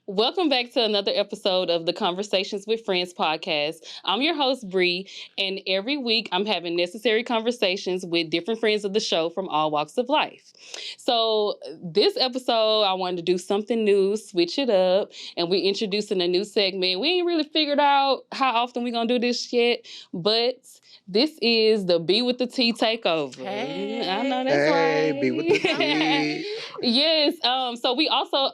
Welcome back to another episode of the Conversations with Friends podcast. I'm your host, Bree, and every week I'm having necessary conversations with different friends of the show from all walks of life. So this episode, I wanted to do something new, switch it up, and we're introducing a new segment. We ain't really figured out how often we're going to do this yet, but this is the B with the T takeover. Hey. I know that's right. Hey, B with the T. Yes. So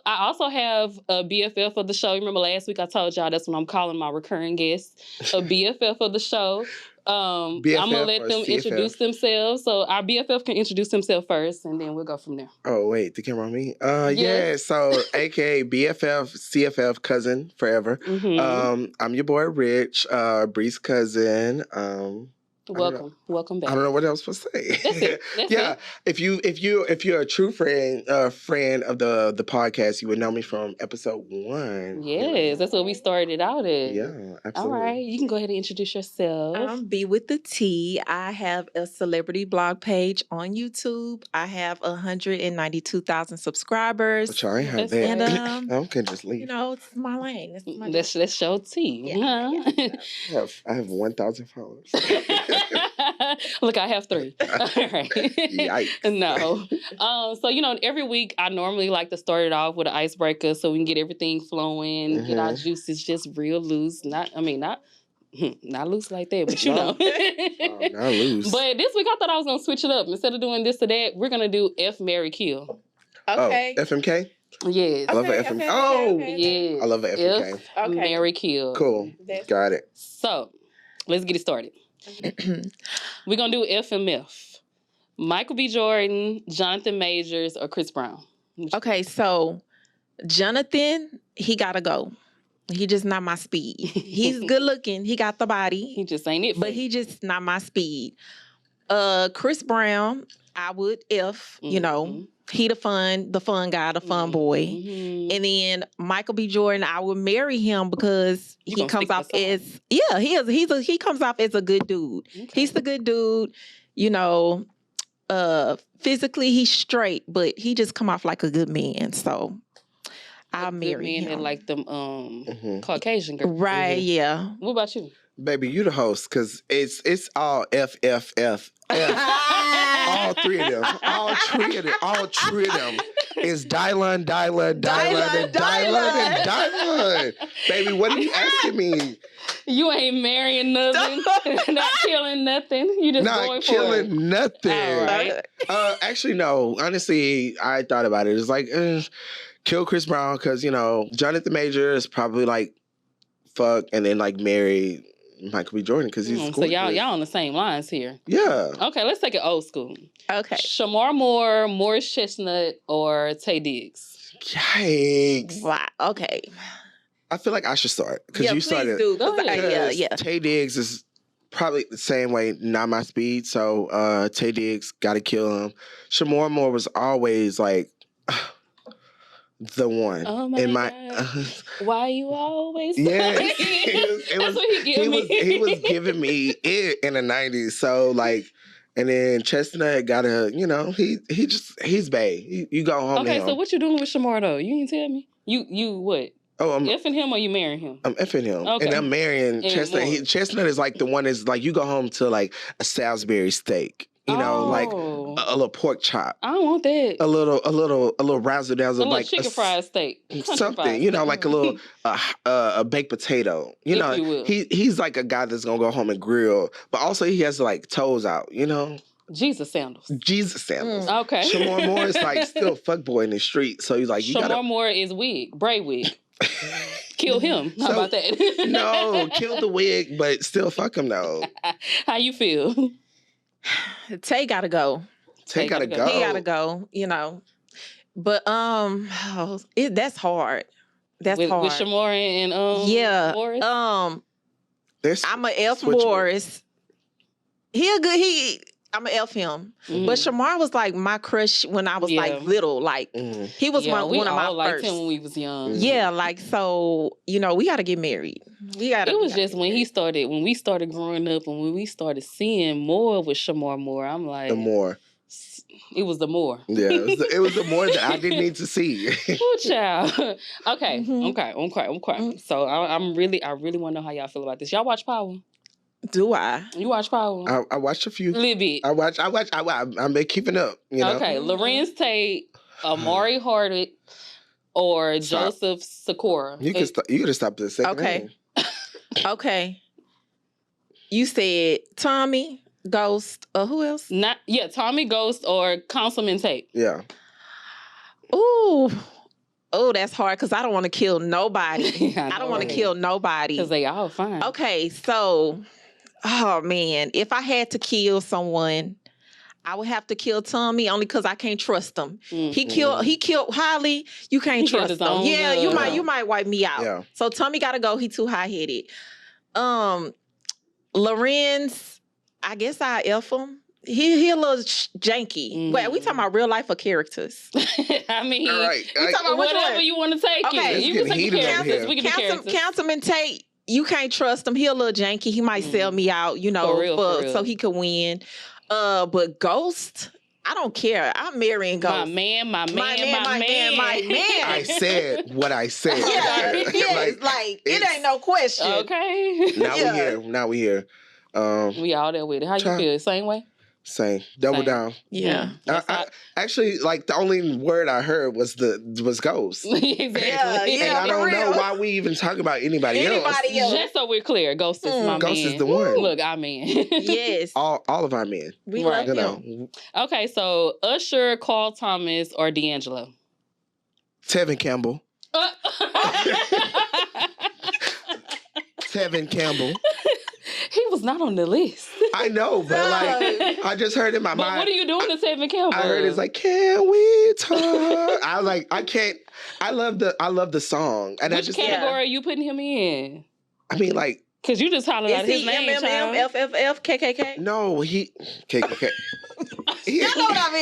I also have a BFF of the show. Remember last week I told y'all that's what I'm calling my recurring guest, a BFF of the show. I'm gonna let them introduce themselves. So our BFF can introduce himself first, and then we'll go from there. Oh wait, the camera on me. Yes. Yeah. So, AKA BFF, CFF cousin forever. Mm-hmm. I'm your boy Rich, Bree's cousin. Welcome back. I don't know what else to say. That's it. Yeah. If you're a true friend of the podcast, you would know me from episode 1. Yes, that's what we started out at. Yeah, absolutely. All right, you can go ahead and introduce yourself. I'm B with the T. I have a celebrity blog page on YouTube. I have 192,000 subscribers. But y'all ain't have that. And I can just leave. you know, it's my lane. It's my Let's show T. Yeah. I have 1,000 followers. Look, I have 3. All right. Yikes. No. So, every week I normally like to start it off with an icebreaker so we can get everything flowing, get our juices just real loose. Not loose like that, but you know. Not loose. But this week I thought I was going to switch it up. Instead of doing this or that, we're going to do F, Marry, Kill. Okay. Oh, FMK? Yes. I love an FMK. Oh! Yes. I love an FMK. F, Okay. Marry, Kill. Cool. Got it. So, let's get it started. We're going to do FMF. Michael B. Jordan, Jonathan Majors, or Chris Brown. Okay, so Jonathan, he gotta go. He just not my speed. He's good looking. He got the body. He just ain't it. But he just not my speed. Chris Brown, I would F, he the fun guy, the fun boy. Mm-hmm. And then Michael B. Jordan, I would marry him because he comes off as he comes off as a good dude. Okay. He's the good dude, physically he's straight, but he just come off like a good man. So I'll marry him. And like them Caucasian girls. Right, yeah. What about you? Baby, you the host, because it's all FFF. All 3 of them. All three of them. It's Dylan. Baby, what are you asking me? You ain't marrying nothing. Not killing nothing. You just Not going killing for it. nothing. All right. Actually, no. Honestly, I thought about it. It's like, kill Chris Brown, because, Jonathan Major is probably like, fuck, and then like marry Michael B. Jordan because he's gorgeous. So y'all on the same lines here. Yeah. Okay, let's take it old school. Okay. Shamar Moore, Morris Chestnut, or Tay Diggs? Yikes. Wow. Okay. I feel like I should start because you please started. do. Go ahead. Yeah. Tay Diggs is probably the same way, not my speed. So Tay Diggs, gotta kill him. Shamar Moore was always like the one. Oh my God. Why you always yes. That's what He was giving me it in the 90s. So like, and then Chestnut gotta, he's bae. You go home to Okay, him. so what you doing with Shamar though? You didn't tell me. You what? Oh, I'm effing him or you marrying him? I'm effing him. Okay. And I'm marrying Chestnut. Chestnut is like the one that's like, you go home to like a Salisbury steak. Like a little pork chop. I don't want that. A little razzle dazzle, like chicken fried steak. Something, like a little a baked potato. You will. He's like a guy that's gonna go home and grill, but also he has like toes out. Jesus sandals. Okay. Shamar Moore is like still a fuckboy in the street, so he's like Shamar Moore is braid wig. Kill him. How about that? No, kill the wig, but still fuck him though. How you feel? Tay gotta go. Tay gotta go. He gotta go, But that's hard. That's hard. With Shamar and Morris? I'm a F Morris. I'm a F him. But Shamar was like my crush when I was like little. Like he was one of my liked first. him when we was young. Yeah, like so, we gotta get married. It was just when we started growing up and when we started seeing more with Shamar Moore, I'm like the more. It was the more. Yeah, it was the more that I didn't need to see. Ooh, child. Okay, Mhm. okay. So I really want to know how y'all feel about this. Y'all watch Power? Do I? You watch Power? I watched a A few. little bit. I've been keeping up, you know. Okay, Lorenz Tate, Amari Hardwick, or Stop. Joseph Sikora. You could have stopped at the second Okay. name. Okay. You said Tommy, Ghost, who else? Tommy Ghost or Councilman Tate. Yeah. Ooh. Oh, that's hard because I don't want to kill nobody. I don't want to kill nobody. Because they all fine. Okay, so, oh man, if I had to kill someone, I would have to kill Tommy only because I can't trust him. He killed Holly. You can't trust him. Yeah, you might wipe me out. Yeah. So Tommy gotta go. He too high headed. Lorenz, I guess I F him. He a little janky. Wait, we talking about real life or characters? I mean, all right. We talking about whatever you want to take it. You can take the characters. We can do characters. Councilman Tate, you can't trust him. He a little janky. He might sell me out, you know, For real. so he could win. But Ghost, I don't care. I'm marrying Ghost. My man. I said what I said. Yeah, like it ain't no question. Okay. Now we here. We all there with it. How you feel? Same way? Same. Double down. Yeah. I actually, like, the only word I heard was Ghost. Exactly. And I don't know why we even talk about anybody else. Just so we're clear, Ghost is my man. Ghost is the one. Look, I mean. Yes. All of our men. We love him. Know. Okay, so Usher, Carl Thomas, or D'Angelo? Tevin Campbell. Tevin Campbell. He was not on the list. I know, but like, I just heard in my mind. What are you doing to Tevin Campbell? I heard it's like, can we talk? I was like, I can't. I love the song, and Which category are you putting him in? I mean, like, because you just hollered out his name. MMM, FFF, KKK? No, he KKK. Y'all know what I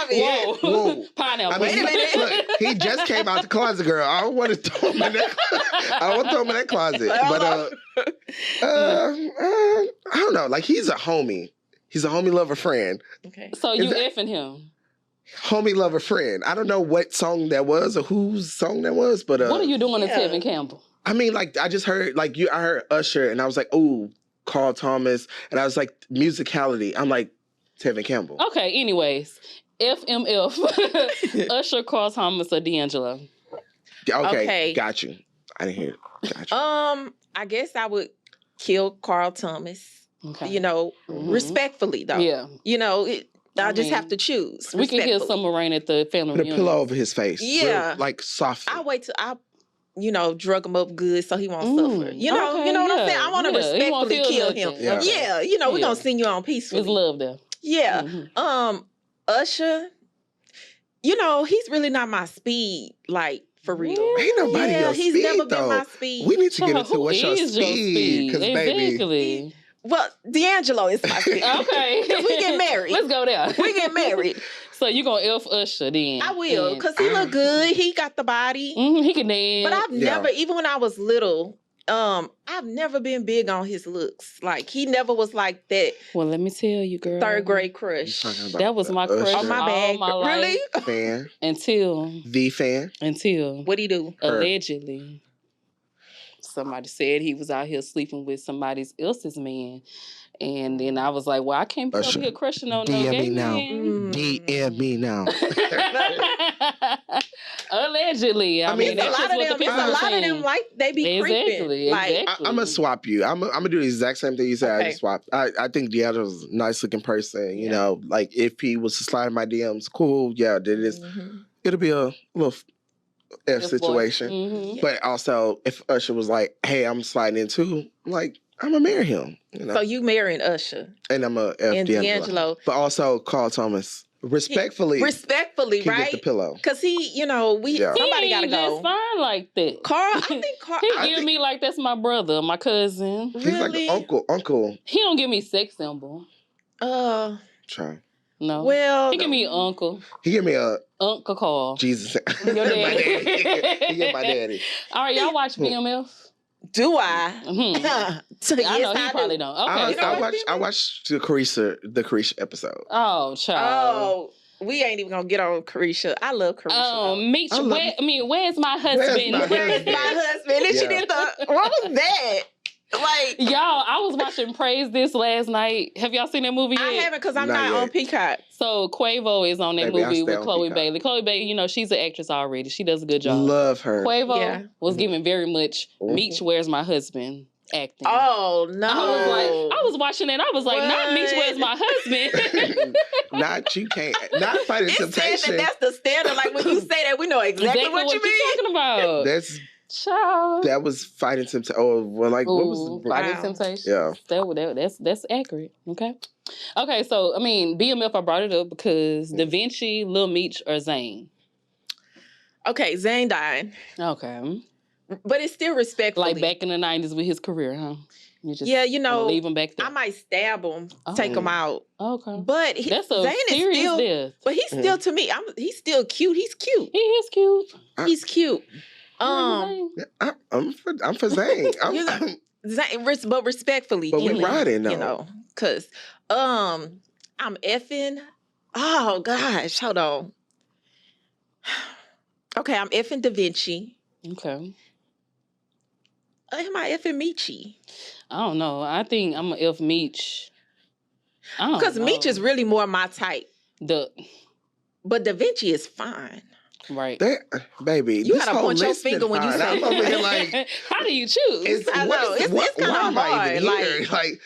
mean. Whoa. Pineapple. Wait a minute. Look, he just came out the closet, girl. I don't want to throw him in that. I want to throw him in that closet. But I don't know. Like, he's a homie. He's a homie lover friend. Okay. So you effing him? Homie lover friend. I don't know what song that was or whose song that was, but what are you doing to Tevin Campbell? I mean, like, I just heard I heard Usher, and I was like, ooh, Carl Thomas, and I was like, musicality. I'm like, Tevin Campbell. Okay, anyways. FMF. Usher, Carl Thomas, or D'Angelo? Okay. Got you. I didn't hear it. Got you. I guess I would kill Carl Thomas. Okay. You know, respectfully, though. Yeah. You know, I just have to choose. We can hear Summer Rain at the family reunion. Put a pillow over his face. Yeah. Real, like, softly. I'll wait till drug him up good so he won't suffer. You know what I'm saying? I want to respectfully kill him. Yeah. You know, we're going to send you on peacefully. It's love there. Yeah. Usher, you know, he's really not my speed, like, for real. Ain't nobody your speed, he's never though. been my speed. We need to get into what's your speed. Because, baby. Well, D'Angelo is my speed. Okay. Because we get married. Let's go there. We get married. So you gonna F Usher then? I will, because he look good. He got the body. He can dance. But I've never, even when I was little, I've never been big on his looks. Like, he never was like that. Well, let me tell you, girl. Third grade crush. That was my crush on my bag. All my life. Really? Fan. The fan. Until. What'd he do? Allegedly. Somebody said he was out here sleeping with somebody else's man. And then I was like, well, I can't be over here crushing on no gay man. DM me now. Allegedly. I mean, that's just what the people are saying. A lot of them, like, they be creeping. Like, I'm going to swap you. I'm going to do the exact same thing you said. I just swapped. I think D'Angelo's a nice-looking person. You know, like, if he was to slide in my DMs, cool. Yeah, it'll be a little F situation. But also, if Usher was like, hey, I'm sliding in too, like, I'm going to marry him. You know? So you marrying Usher. And I'm a F D'Angelo. But also Carl Thomas. Respectfully, right? Get the pillow. Because he, somebody got to go. He's fine like that. Carl, I think Carl. He give me like that's my brother, my cousin. He's like an uncle. He don't give me sex symbol. Try. No. Well, he give me uncle. He give me a Uncle Carl. Jesus. Your daddy. My daddy. He get my daddy. All right, y'all watch BMF? Do I? I know he probably don't. Okay. I watched the Carisha episode. Oh, child. We ain't even gonna get on Carisha. I love Carisha. Meech, where's my husband? Where's my husband? And she did what was that? Like, y'all, I was watching Praise This last night. Have y'all seen that movie yet? I haven't because I'm not on Peacock. So Quavo is on that movie with Chloe Bailey. Chloe Bailey, she's an actress already. She does a good job. Love her. Quavo was giving very much Meech, where's my husband acting. Oh no! I was watching it. I was like, not Meech, where's my husband? Not you can't. Not Fighting Temptation. That's the standard. Like when you say that, we know exactly what you mean. Talking about. That was Fighting Temptation. Oh, well, like what was Fighting Temptation? Yeah, that's accurate. Okay. So BMF, I brought it up because Da Vinci, Lil Meech, or Zayn. Okay, Zayn died. Okay, but it's still respectfully. Like back in the 90s with his career, huh? You just leave him back there. I might stab him, take him out. Okay, but that's a Zayn serious is still death. But he's still to me. He's still cute. He's cute. He is cute. He's cute. I'm for Zayn. Zayn, but respectfully. But we riding though. Because I'm effing. Oh gosh, hold on. Okay, I'm effing Da Vinci. Okay. Am I effing Meechy? I don't know. I think I'm gonna F Meech. Because Meech is really more my type. But Da Vinci is fine. Right. Baby, you gotta point your finger when you say I'm over here like, how do you choose? I know. It's kind of hard. Like,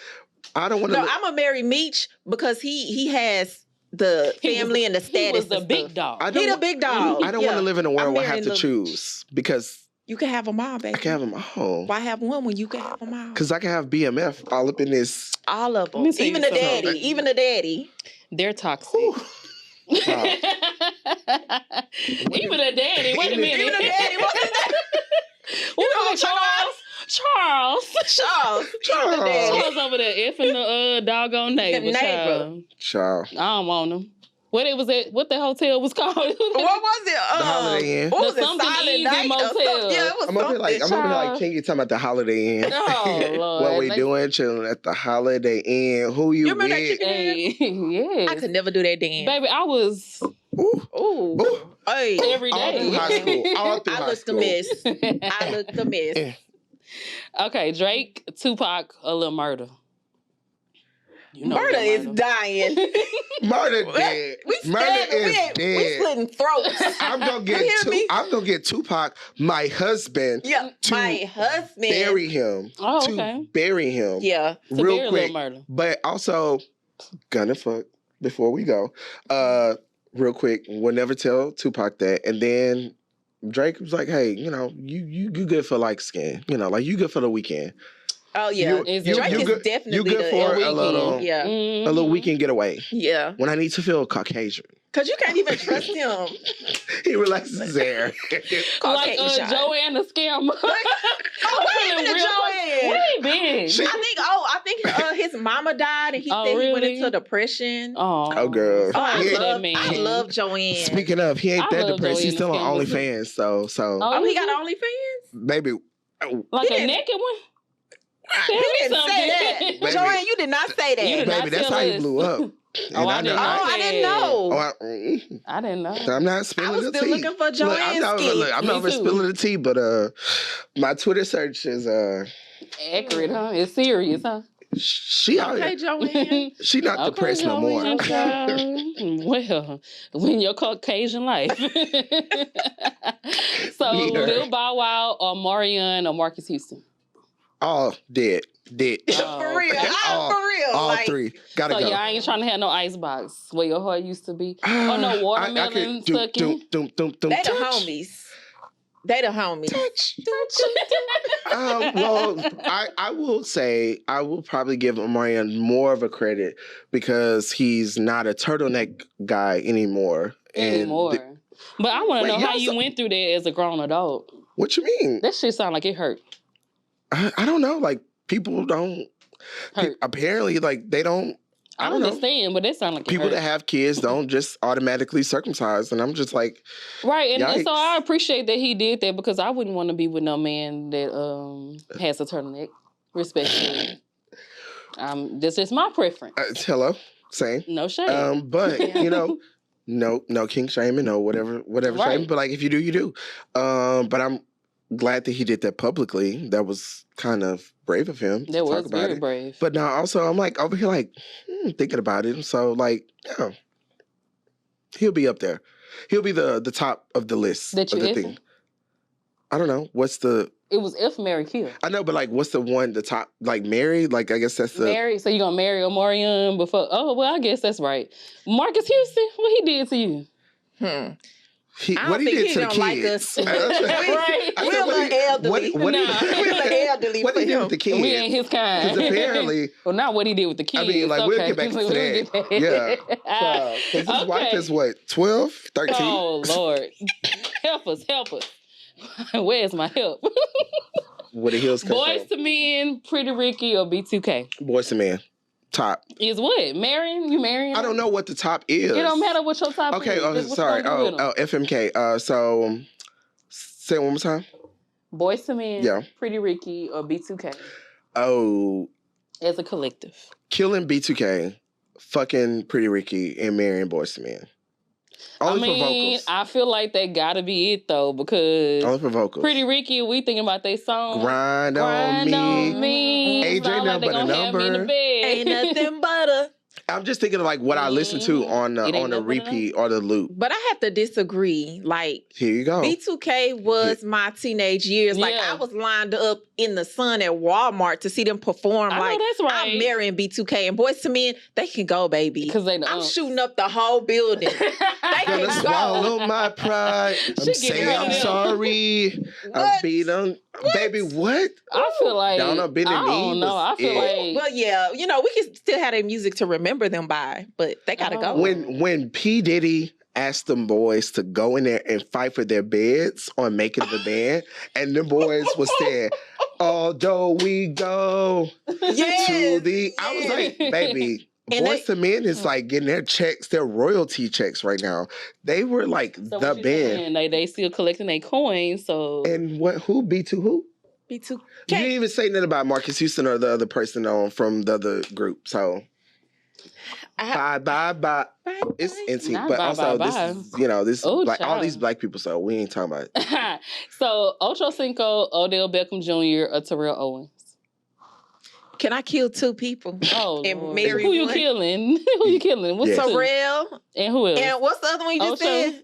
I don't want to. No, I'm gonna marry Meech because he has the family and the status. He was the big dog. He the big dog. I don't want to live in a world where I have to choose because you can have them all, baby. I can have them all. Why have one when you can have them all? Because I can have BMF all up in this. All of them. Even the daddy. Even the daddy. They're toxic. Wow. Even the daddy. Wait a minute. Even the daddy. Charles over there effing the doggone neighbor. Child. I don't want him. What the hotel was called? What was it? The Holiday Inn. What was it? Something Easy Motel. Yeah, it was I'm gonna be like, can you talk about the Holiday Inn? Oh, Lord. What we doing? Chilling at the Holiday Inn. Who you remember with? Yes. I could never do that dance. Baby, I was... Ooh. Hey. Every day. All through high school. I looked a mess. Okay, Drake, Tupac, or Lil Murda? Murda is dying. Murda dead. Murda is dead. We splitting throats. I'm gonna get Tupac, my husband. Yeah, my husband. Bury him. Oh, okay. To bury him. Yeah. Real quick. But also, gonna fuck before we go. Real quick, we'll never tell Tupac that. And then Drake was like, hey, you good for like skin. Like you good for the weekend. Oh yeah, Drake is definitely you good for a little weekend getaway. Yeah, when I need to feel Caucasian. Cause you can't even trust him. He relaxes his hair. Like Joanne the scammer. Joanne. Where he been? I think his mama died and he said he went into depression. Oh girl. I love Joanne. Speaking of, he ain't that depressed. He's still on OnlyFans. So. Oh, he got OnlyFans? Baby. Like a naked one? He didn't say that. Baby, Joanne, you did not say that. Baby, that's how he blew up. I didn't know. I didn't know. I'm not spilling the tea. I was still looking for Joanne's skin. I'm not spilling the tea, but my Twitter search is accurate, huh? It's serious, huh? Joanne. She not depressed no more. Well, win your Caucasian life. So, Lil Bow Wow or Marion or Marcus Houston? All dead. For real. All three. Gotta go. So y'all ain't trying to have no icebox where your heart used to be? Or no watermelon sucking? They the homies. Well, I will say I will probably give Omarion more of a credit because he's not a turtleneck guy anymore. But I want to know how you went through that as a grown adult. What you mean? That shit sound like it hurt. I don't know. Like people don't. Apparently, like they don't. I don't understand, but that sounds like people that have kids don't just automatically circumcise, and I'm just like, right. And so I appreciate that he did that because I wouldn't want to be with no man that has a turtleneck. Respectfully, this is my preference. Hello, same. No shame. But No king shaming, no whatever shaming. But like, if you do, you do. But I'm glad that he did that publicly. That was kind of brave of him to talk about very it. brave. But now also, I'm like over here like thinking about it. So like, yeah, he'll be up there. He'll be the top of the list That of you the thing. I don't know. What's the... It was if Mary kill. I know, but like, what's the one, the top, like Mary? Like, I guess that's the... Mary, so you gonna marry Omarion before... Oh, well, I guess that's right. Marcus Houston, what he did to you? What he did to the kids? Like us. Right. We're a little elderly. We're the elderly. What he did with the kids? We ain't his kind. Because apparently... Well, not what he did with the kids. I mean, like, okay. we'll get back to that. Yeah. Because his wife is what, 12, 13? Oh, Lord. Help us. Where's my help? Where the hills come Boys from. to Men, Pretty Ricky, or B2K? Boys to Men. Top. Is what? Marrying? You marrying? I don't know what the top is. It don't matter what your top is. Okay, sorry. FMK. So, say it one more time. Boys to Men, yeah. Pretty Ricky, or B2K? Oh. As a collective. Killing B2K, fucking Pretty Ricky, and marrying Boys to Men. Only for vocals. I feel like that gotta be it though, because only for vocals. Pretty Ricky, we thinking about their song. Grind on me. AJ nothing but a number. Ain't nothing but a... I'm just thinking of like what I listen to on the repeat or the loop. But I have to disagree. Like, here you go. B2K was my teenage years. Like, I was lined up in the sun at Walmart to see them perform. I like, know that's right. I'm marrying B2K. And Boys to Men, they can go, baby. Because I'm shooting up the whole building. They gonna can swallow go. my pride. I'm saying I'm sorry. I beat them. Baby, what? I feel like... Down on bending I don't know. I feel like... Well, yeah. You know, we can still have their music to remember them by, but they gotta go. When P. Diddy asked them boys to go in there and fight for their beds on Making the Band, and the boys was saying, although we go to the... I was like, baby... Boys to Men is like getting their checks, their royalty checks right now. They were like the band. They still collecting their coins, so... And who? B2 who? B2K. You didn't even say nothing about Marcus Houston or the other person from the other group, so... Bye. It's NC, but also this is, this like all these black people, so we ain't talking about it. So, Ocho Cinco, Odell Beckham Jr., or Terrell Owens? Can I kill two people? Oh, and marry who you killing? Who you killing? What's Terrell? And who else? And what's the other one you just said?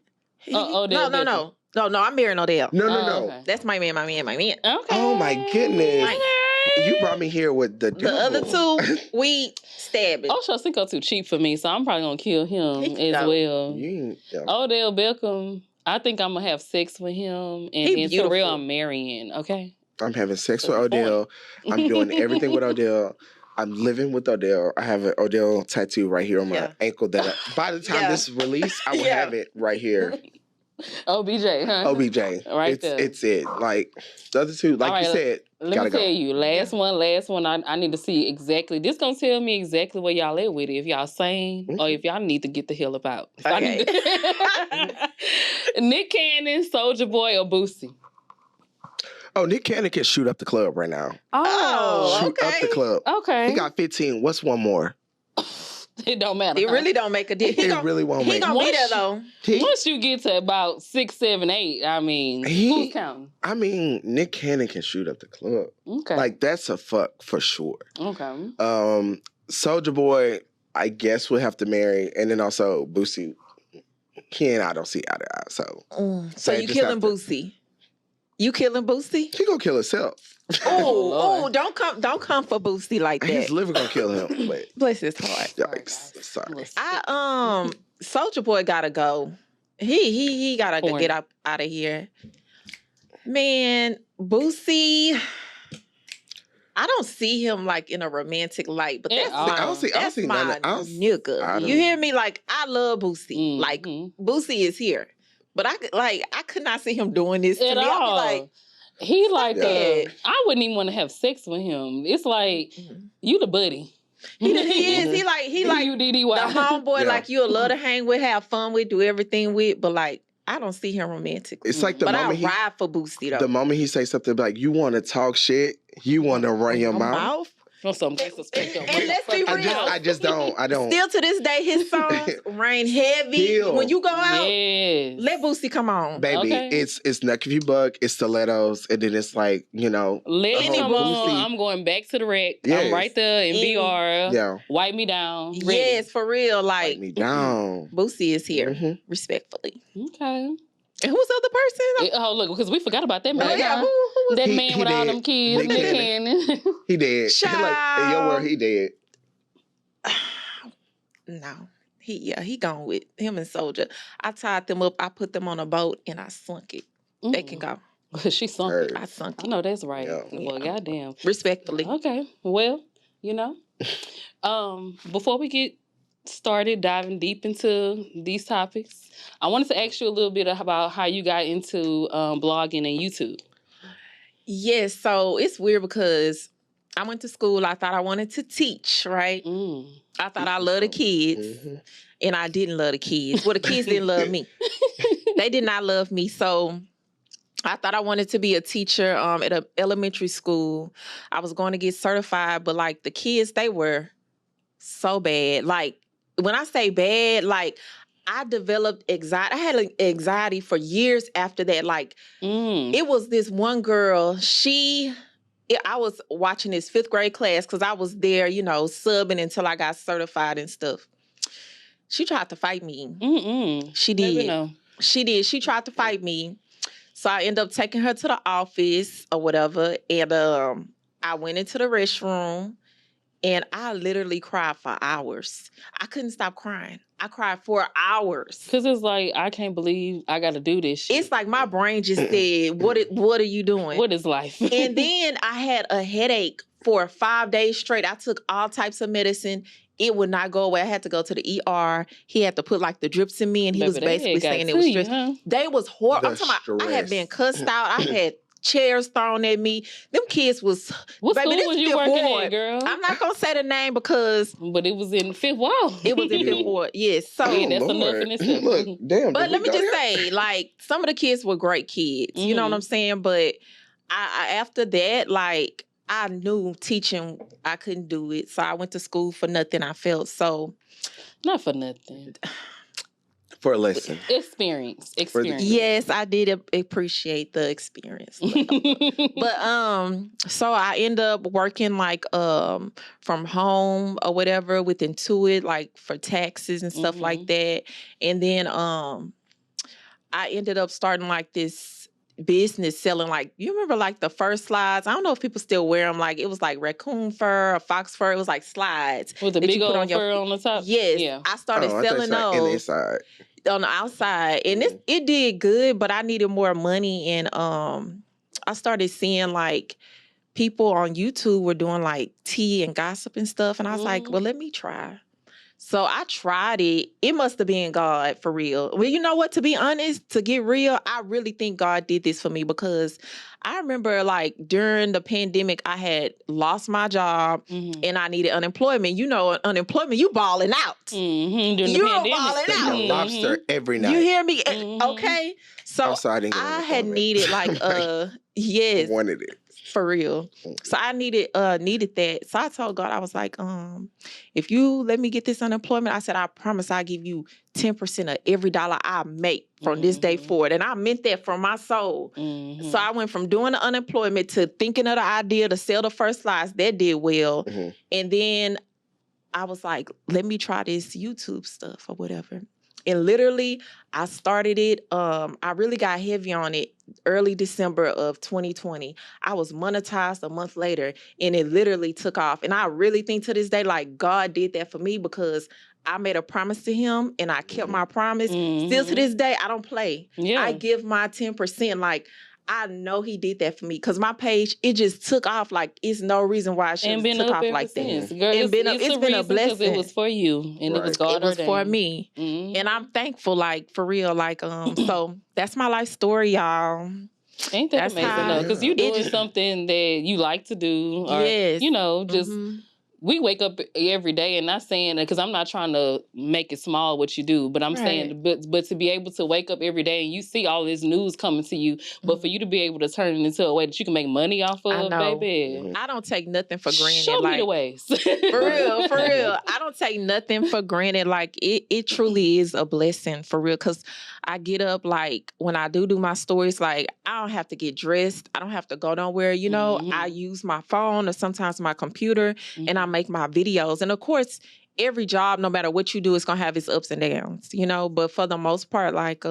Odell. No, I'm marrying Odell. No. Okay. That's my man. Okay. Oh my goodness. You brought me here with the other two, we stabbing. Ocho Cinco too cheap for me, so I'm probably gonna kill him as well. Odell Beckham, I think I'm gonna have sex with him, and Terrell I'm marrying. Okay. I'm having sex with Odell. I'm doing everything with Odell. I'm living with Odell. I have an Odell tattoo right here on my ankle that by the time this is released, I will have it right here. OBJ, huh? OBJ. Right there. It's it. Like, the other two, like you said, let me tell you, last one, I need to see exactly. This gonna tell me exactly where y'all at with it. If y'all sane or if y'all need to get the hell up out. Okay. Nick Cannon, Soulja Boy, or Boosie? Oh, Nick Cannon can shoot up the club right now. Shoot up the club. Okay. He got 15. What's one more? It don't matter. It really don't make a difference. It really won't make a difference. He gonna be there though. Once you get to about 6, 7, 8, I mean, who's counting? I mean, Nick Cannon can shoot up the club. Okay. Like, that's a fuck for sure. Okay. Soulja Boy, I guess we'll have to marry. And then also Boosie. He and I don't see eye to eye. So you killing Boosie? You killing Boosie? He gonna kill himself. Oh, don't come for Boosie like that. His liver gonna kill him. But bless his heart. Yikes. Sorry. Soulja Boy gotta go. He gotta get out of here. Man, Boosie, I don't see him like in a romantic light, but that's my nigga. You hear me? Like, I love Boosie. Mm-hmm. Like, Boosie is here. But I could not see him doing this to me. I'd be like, I wouldn't even want to have sex with him. It's like, you the buddy. He is. He like the homeboy, like you'll love to hang with, have fun with, do everything with, but like, I don't see him romantically. It's like the moment I ride for Boosie though. The moment he say something like, you want to talk shit, you want to run your mouth. Or some disrespect. And let's be real. I just don't. Still to this day, his songs rain heavy. Feel. When you go out, yes. let Boosie come on. Baby, Okay. it's Nuck If You Buck, it's Stilettos, and then it's like, you know. Let it come Boosie. on. I'm going back to the rec. Yes. I'm right there in BR. Yeah. Wipe me down. Ready. Yes, for real. Like, Wipe me down. Boosie is here, respectfully. Okay. And who's the other person? Oh, look, because we forgot about that man. Oh, yeah. Who was that he, man he with all dead. them kids, Nick Nick Cannon. Cannon. He dead. Child. In your word, he dead. No. He gone with him and Soldier. I tied them up. I put them on a boat and I sunk it. They can go. She sunk it. I sunk it. I know that's right. Yeah. Well, goddamn. Respectfully. Okay. Well, you know, before we get started diving deep into these topics, I wanted to ask you a little bit about how you got into blogging and YouTube. Yes, so it's weird because I went to school. I thought I wanted to teach, right? I thought I loved the kids, and I didn't love the kids. Well, the kids didn't love me. They did not love me. So I thought I wanted to be a teacher at an elementary school. I was going to get certified, but like the kids, they were so bad. Like when I say bad, like I developed anxiety. I had anxiety for years after that. Like it was this one girl, I was watching this 5th grade class because I was there, you know, subbing until I got certified and stuff. She tried to fight me. She did. She did. She tried to fight me. So I ended up taking her to the office or whatever. And I went into the restroom and I literally cried for hours. I couldn't stop crying. I cried for hours. Because it's like, I can't believe I got to do this shit. It's like my brain just said, what are you doing? What is life? And then I had a headache for 5 days straight. I took all types of medicine. It would not go away. I had to go to the ER. He had to put like the drips in me, and he was basically saying it was stress. They was horrible. I'm talking about I had been cussed out. I had chairs thrown at me. Them kids was what school was you working at, girl? I'm not gonna say the name because but it was in 5th Ward. It was in 5th Ward. Yes. So yeah, that's enough in itself. Look, damn. But let me just say, like, some of the kids were great kids. You know what I'm saying? But I after that, like, I knew teaching, I couldn't do it. So I went to school for nothing. I felt so. Not for nothing. For a lesson. Experience. Yes, I did appreciate the experience. But so I end up working like from home or whatever with Intuit, like for taxes and stuff like that. And then I ended up starting like this business selling, like, you remember like the first slides? I don't know if people still wear them. Like it was like raccoon fur or fox fur. It was like slides with the big old fur on the top. Yes, yeah. I started selling those in the inside. On the outside, and it did good, but I needed more money, and I started seeing like people on YouTube were doing like tea and gossip and stuff, and I was like, well, let me try. So I tried it. It must have been God for real. Well, you know what? To be honest, to get real, I really think God did this for me because I remember like during the pandemic, I had lost my job and I needed unemployment. You know, unemployment, you balling out. You're balling out. Lobster every night. You hear me? Okay. So I had needed like yes. I wanted it. For real. So I needed that. So I told God, I was like, if you let me get this unemployment, I said, I promise I'll give you 10% of every dollar I make from this day forward. And I meant that from my soul. So I went from doing the unemployment to thinking of the idea to sell the first slides. That did well. And then I was like, let me try this YouTube stuff or whatever. And literally, I started it. I really got heavy on it early December of 2020. I was monetized a month later, and it literally took off. And I really think to this day, like, God did that for me because I made a promise to him, and I kept my promise. Still to this day, I don't play. I give my 10%. Like, I know he did that for me because my page, it just took off. Like, it's no reason why I shouldn't have took off like that. Girl, it's been a blessing. It was for you, and it was God ordained. It was for me, and I'm thankful. Like for real, like So that's my life story, y'all. Ain't that amazing though? Because you doing something that you like to do, or you know, just we wake up every day, and not saying that because I'm not trying to make it small what you do, but I'm saying, but to be able to wake up every day and you see all this news coming to you, but for you to be able to turn it into a way that you can make money off of, baby. I don't take nothing for granted. Show me the ways. For real, for real. I don't take nothing for granted. Like it truly is a blessing for real. Cause I get up like when I do my stories, like I don't have to get dressed. I don't have to go nowhere. You know, I use my phone or sometimes my computer and I make my videos. And of course, every job, no matter what you do, is gonna have its ups and downs, you know. But for the most part, like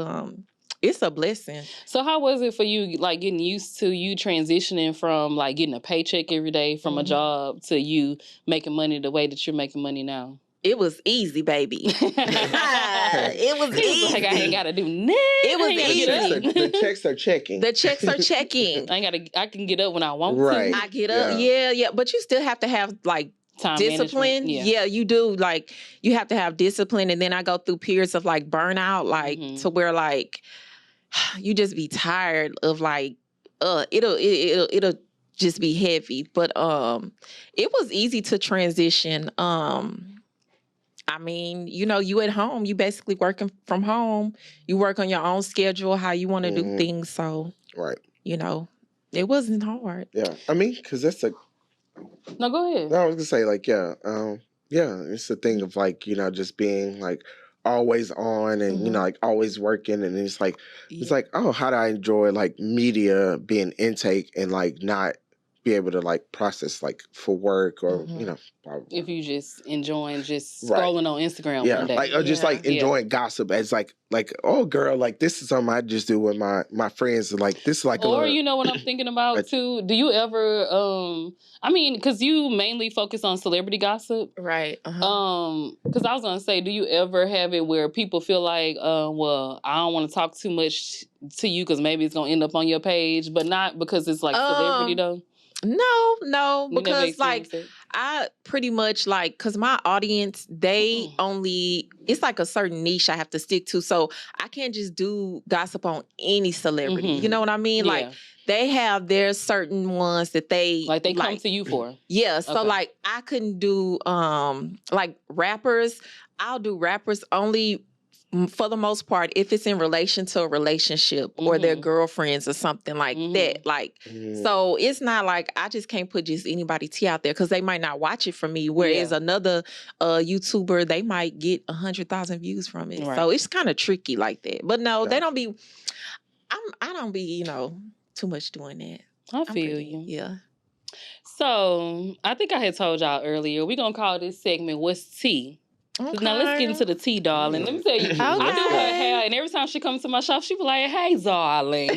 it's a blessing. So how was it for you, like getting used to you transitioning from like getting a paycheck every day from a job to you making money the way that you're making money now? It was easy, baby. It was easy. Like I ain't got to do nothing. It was easy. The checks are checking. The checks are checking. I can get up when I want to. I get up. Yeah. But you still have to have like time discipline. Yeah, you do. Like you have to have discipline. And then I go through periods of like burnout, like to where like you just be tired of like it'll just be heavy. But it was easy to transition. I mean, you know, you at home, you basically working from home. You work on your own schedule, how you want to do things. So, you know, it wasn't hard. Yeah. I mean, because that's No, go ahead. No, I was going to say, like, it's the thing of, like, you know, just being, like, always on and, you know, like, always working. And it's like, oh, how do I enjoy, like, media being intake and, like, not be able to like process like for work or you know if you just enjoying just scrolling on Instagram one day. Like or just like enjoying gossip as like oh girl, like this is something I just do with my friends, like this is like or you know what I'm thinking about too, do you ever I mean because you mainly focus on celebrity gossip, right? Because I was gonna say, do you ever have it where people feel like well I don't want to talk too much to you because maybe it's gonna end up on your page, but not because it's like celebrity though? No, because like I pretty much like, cause my audience, they only, it's like a certain niche I have to stick to. So I can't just do gossip on any celebrity. You know what I mean? Like they have their certain ones that they come to you for. Yeah. So like I couldn't do like rappers. I'll do rappers only for the most part, if it's in relation to a relationship or their girlfriends or something like that. Like, so it's not like I just can't put just anybody tea out there because they might not watch it from me. Whereas another YouTuber, they might get 100,000 views from it. So it's kind of tricky like that. But no, they don't be, I don't be, you know, too much doing that. I feel you. Yeah. So I think I had told y'all earlier, we're going to call this segment, What's Tea? Okay. Now let's get into the tea, darling. Let me tell you, I do her hair, and every time she comes to my shop, she be like, "Hey, darling,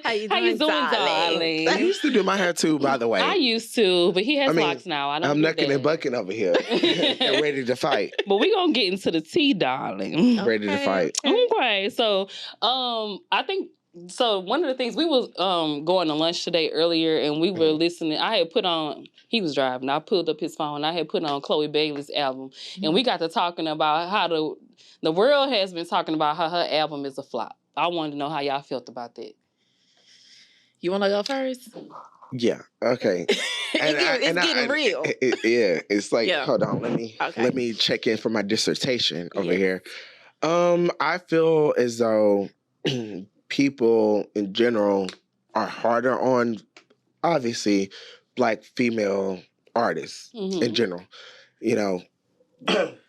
how you doing, darling?" I used to do my hair too, by the way. I used to, but he has locks now. I'm knucking and bucking over here, and ready to fight. But we gonna get into the tea, darling. Ready to fight. Okay, so I think. So one of the things we was going to lunch today earlier, and we were listening. I had put on. He was driving. I pulled up his phone. I had put on Chloe Bailey's album, and we got to talking about how the world has been talking about how her album is a flop. I wanted to know how y'all felt about that. You want to go first? Yeah. Okay. It's getting real. It's like hold on. Let me check in for my dissertation over here. I feel as though people in general are harder on, obviously, Black female artists in general, you know,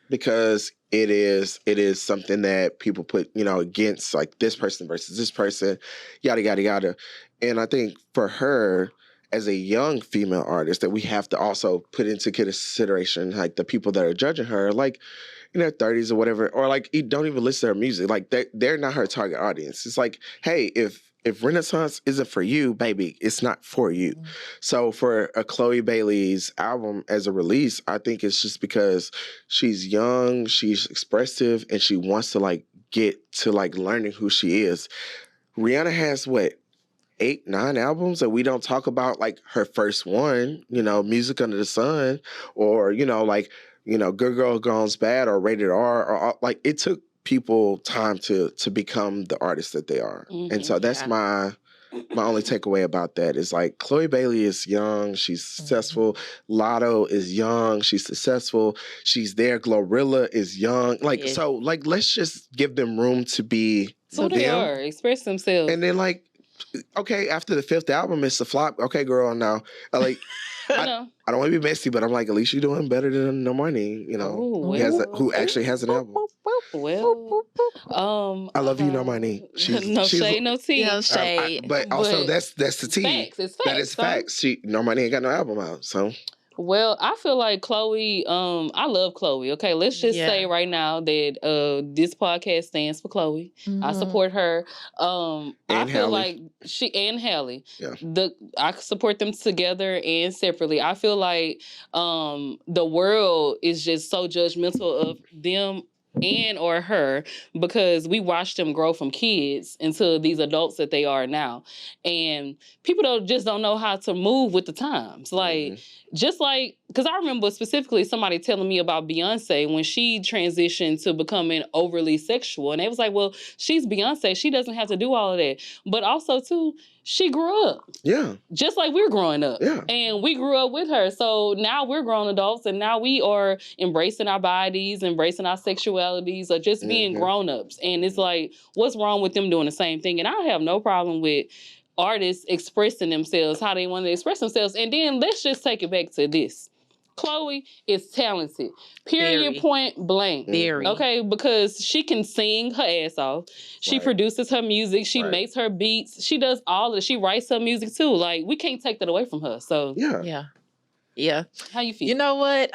because it is something that people put, you know, against like this person versus this person, yada, yada, yada. And I think for her, as a young female artist, that we have to also put into consideration, like the people that are judging her, like in their 30s or whatever, or like don't even listen to her music. Like they're not her target audience. It's like, hey, if Renaissance isn't for you, baby, it's not for you. So for a Chloe Bailey's album as a release, I think it's just because she's young, she's expressive, and she wants to like get to like learning who she is. Rihanna has 8, 9 albums, and we don't talk about like her first one, you know, Music Under the Sun, or, you know, like, you know, Good Girl Gone Bad or Rated R, or like it took people time to become the artists that they are. And so that's my my only takeaway about that is like Chloe Bailey is young, she's successful. Lotto is young, she's successful. She's there. Glorilla is young. Like so, like let's just give them room to be who they are, express themselves. And then like, okay, after the 5th album, it's a flop. Okay, girl, now like. I don't want to be messy, but I'm like, at least you're doing better than No Money, you know, who actually has an album. Well, I love you, No Money. No shade, no tea. No shade. But also, that's the tea. Facts. It's facts. That is facts. No Money ain't got no album out, so. Well, I feel like Chloe, I love Chloe. Okay, let's just say right now that this podcast stands for Chloe. I support her. I feel like she and Halle. Yeah. I support them together and separately. I feel like the world is just so judgmental of them and or her because we watched them grow from kids into these adults that they are now. And people don't know how to move with the times. Like, just like, because I remember specifically somebody telling me about Beyonce when she transitioned to becoming overly sexual. And they was like, well, she's Beyonce. She doesn't have to do all of that. But also, too, she grew up. Yeah. Just like we're growing up. Yeah. And we grew up with her. So now we're grown adults and now we are embracing our bodies, embracing our sexualities, or just being grown-ups. And it's like, what's wrong with them doing the same thing? And I have no problem with artists expressing themselves, how they want to express themselves. And then let's just take it back to this. Chloe is talented. Period, point blank. Very. Okay, because she can sing her ass off. She produces her music. She makes her beats. She does all of it. She writes her music too. Like, we can't take that away from her. So yeah. How you feel? You know what?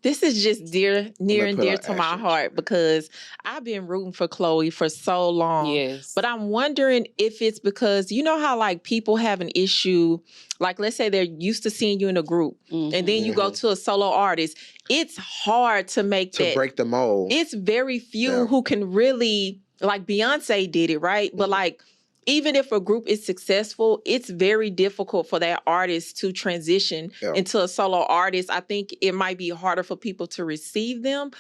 This is just near and dear to my heart because I've been rooting for Chloe for so long. Yes. But I'm wondering if it's because, you know how like people have an issue, like let's say they're used to seeing you in a group and then you go to a solo artist. It's hard to break the mold. It's very few who can really, like Beyonce did it, right? But like, even if a group is successful, it's very difficult for that artist to transition into a solo artist. I think it might be harder for people to receive them.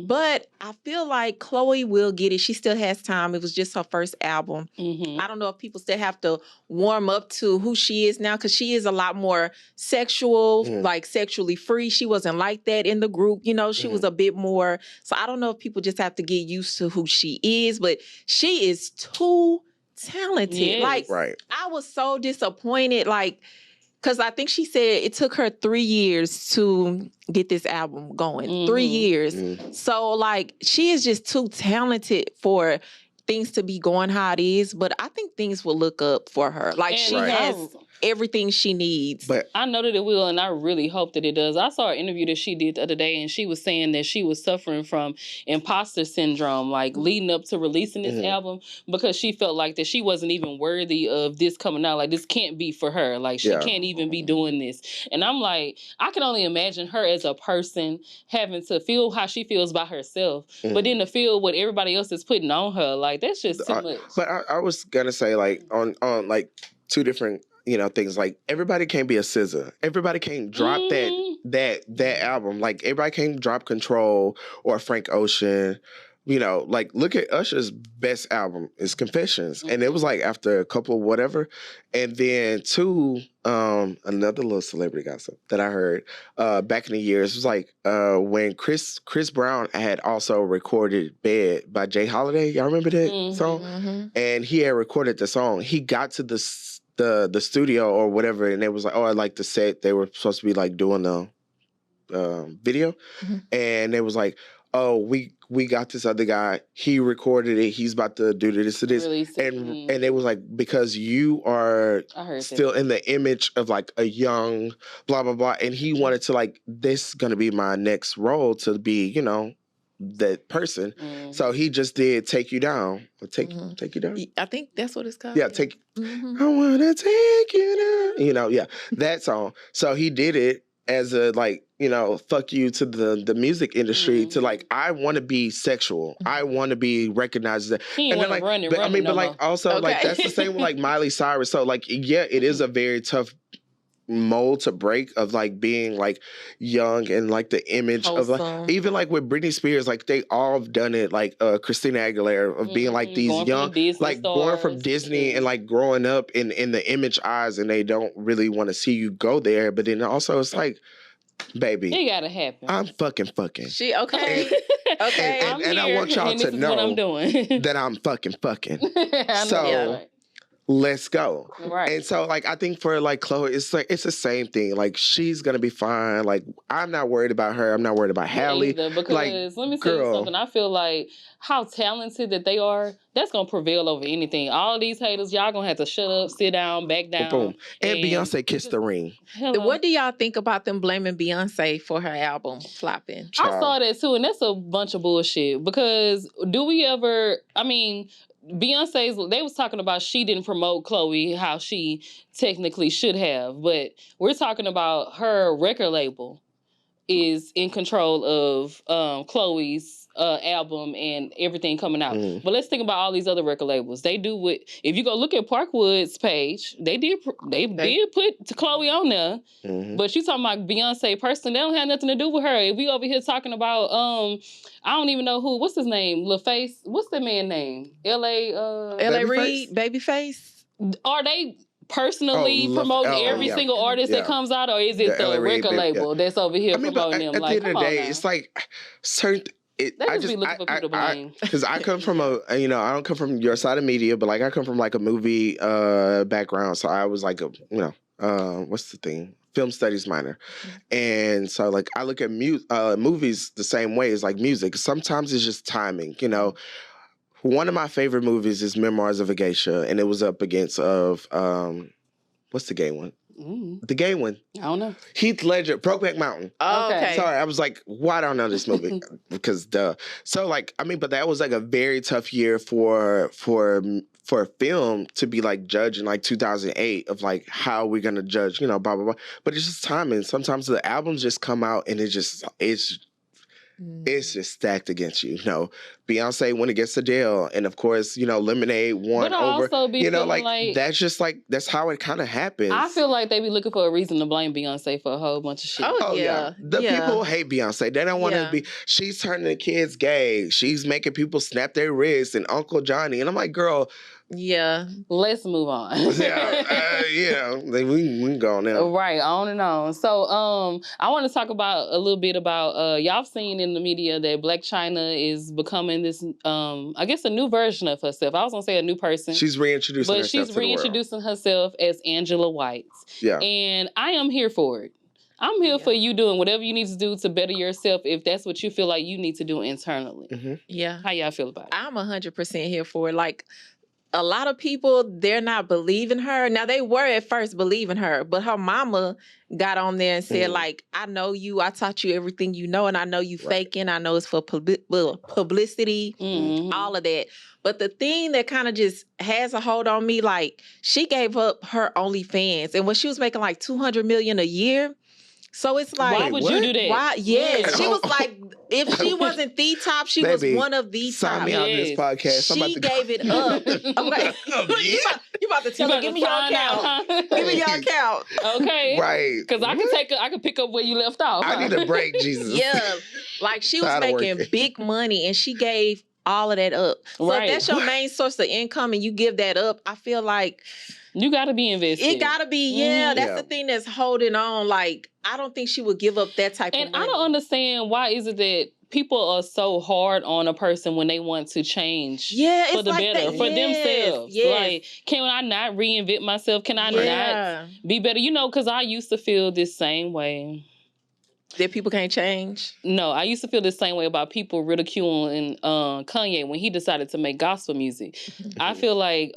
But I feel like Chloe will get it. She still has time. It was just her first album. I don't know if people still have to warm up to who she is now because she is a lot more sexual, like sexually free. She wasn't like that in the group. You know, she was a bit more. So I don't know if people just have to get used to who she is, but she is too talented. Yes. Like, I was so disappointed, like, because I think she said it took her 3 years to get this album going. 3 years. So, like, she is just too talented for things to be going how it is, but I think things will look up for her. Like, she has everything she needs. But I know that it will, and I really hope that it does. I saw an interview that she did the other day, and she was saying that she was suffering from imposter syndrome, like leading up to releasing this album, because she felt like that she wasn't even worthy of this coming out. Like, this can't be for her. Like, she can't even be doing this. And I'm like, I can only imagine her as a person having to feel how she feels by herself, but then to feel what everybody else is putting on her. Like, that's just too much. But I was gonna say, like, on like two different things, like everybody can't be a SZA. Everybody can't drop that album. Like everybody can't drop Control or Frank Ocean. Like look at Usher's best album is Confessions. And it was like after a couple of whatever. And then another little celebrity gossip that I heard back in the years was like when Chris Brown had also recorded Bed by Jay Holiday. Y'all remember that song? And he had recorded the song. He got to the studio or whatever, and it was like, oh, I like the set. They were supposed to be like doing the video, and it was like, oh, we got this other guy. He recorded it. He's about to do this to this, and it was like, because you are still in the image of like a young blah blah blah, and he wanted to like, this is gonna be my next role to be, that person. So he just did Take You Down. Take You Down? I think that's what it's called. Yeah, I wanna take you down. That song. So he did it as a like, fuck you to the music industry, to like, I want to be sexual. I want to be recognized. He and then like, but like also like that's the same with like Miley Cyrus. So like, yeah, it is a very tough mold to break of like being like young and like the image of like even like with Britney Spears, like they all have done it, like Christina Aguilera, of being like these young, like going from Disney and like growing up in the image eyes, and they don't really want to see you go there. But then also it's like, baby, it gotta happen. I'm fucking. She okay. Okay. And I want y'all to know what I'm doing. that I'm fucking. So let's go. Right. And so like I think for like Chloe, it's like it's the same thing. Like she's gonna be fine. Like I'm not worried about her. I'm not worried about Hallie. Because like, let me tell you something. I feel like how talented that they are, that's gonna prevail over anything. All these haters, y'all gonna have to shut up, sit down, back down. Boom. And Beyonce kissed the ring. Hello. What do y'all think about them blaming Beyonce for her album flopping? I saw that too, and that's a bunch of bullshit. Because do we ever? I mean, Beyonce's, they was talking about she didn't promote Chloe how she technically should have, but we're talking about her record label is in control of Chloe's album and everything coming out. But let's think about all these other record labels. They do what, if you go look at Parkwood's page, they did put Chloe on there. But you talking about Beyonce person, they don't have nothing to do with her. If we over here talking about I don't even know what's his name? LaFace. What's the man name? L.A. Reid, Babyface. Are they personally promoting every single artist that comes out, or is it the record label that's over here promoting them? At the end of the day, it's like certain. I just be looking for people to blame. Because I come from I don't come from your side of media, but like I come from like a movie background, so I was like what's the thing? Film studies minor. And so like I look at movies the same way as like music. Sometimes it's just timing, you know. One of my favorite movies is Memoirs of a Geisha, and it was up against what's the gay one? The gay one. I don't know. Heath Ledger, Brokeback Mountain. Oh, okay. Sorry, I was like, why don't I know this movie? Because duh. So like, I mean, but that was like a very tough year for a film to be like judged in like 2008 of like how we're gonna judge, you know, blah blah blah. But it's just timing. Sometimes the albums just come out and it's just stacked against you. You know, Beyonce went against Adele, and of course, you know, Lemonade won over. You know, like that's just like that's how it kind of happens. I feel like they be looking for a reason to blame Beyonce for a whole bunch of shit. Oh yeah. The people hate Beyonce. They don't want to be. She's turning the kids gay. She's making people snap their wrists and Uncle Johnny. And I'm like, girl. Yeah. Let's move on. You know, we can go on now. Right, on and on. So I want to talk about a little bit about y'all seen in the media that Blac Chyna is becoming this I guess a new version of herself. I was gonna say a new person. She's reintroducing herself. But she's reintroducing herself as Angela White. Yeah. And I am here for it. I'm here for you doing whatever you need to do to better yourself if that's what you feel like you need to do internally. Yeah. How y'all feel about it? I'm 100% here for it. Like, a lot of people, they're not believing her. Now, they were at first believing her, but her mama got on there and said, like, I know you. I taught you everything you know, and I know you faking. I know it's for publicity, all of that. But the thing that kind of just has a hold on me, like, she gave up her OnlyFans, and when she was making like $200 million a year, so it's like, why would you do that? Why? Yes, she was like, if she wasn't the top, she was one of the top. Sign me on this podcast. She gave it up. Okay, you about to tell her? Give me your account. Give me your account. Okay, right? Because I can pick up where you left off. I need a break, Jesus. Yeah, like she was making big money, and she gave all of that up. So if that's your main source of income, and you give that up, I feel like you got to be invested. It got to be, that's the thing that's holding on. Like, I don't think she would give up that type of money. And I don't understand why is it that people are so hard on a person when they want to change for the better, for themselves. Like, can I not reinvent myself? Can I not be better? You know, because I used to feel this same way. That people can't change? No, I used to feel the same way about people ridiculing Kanye when he decided to make gospel music. I feel like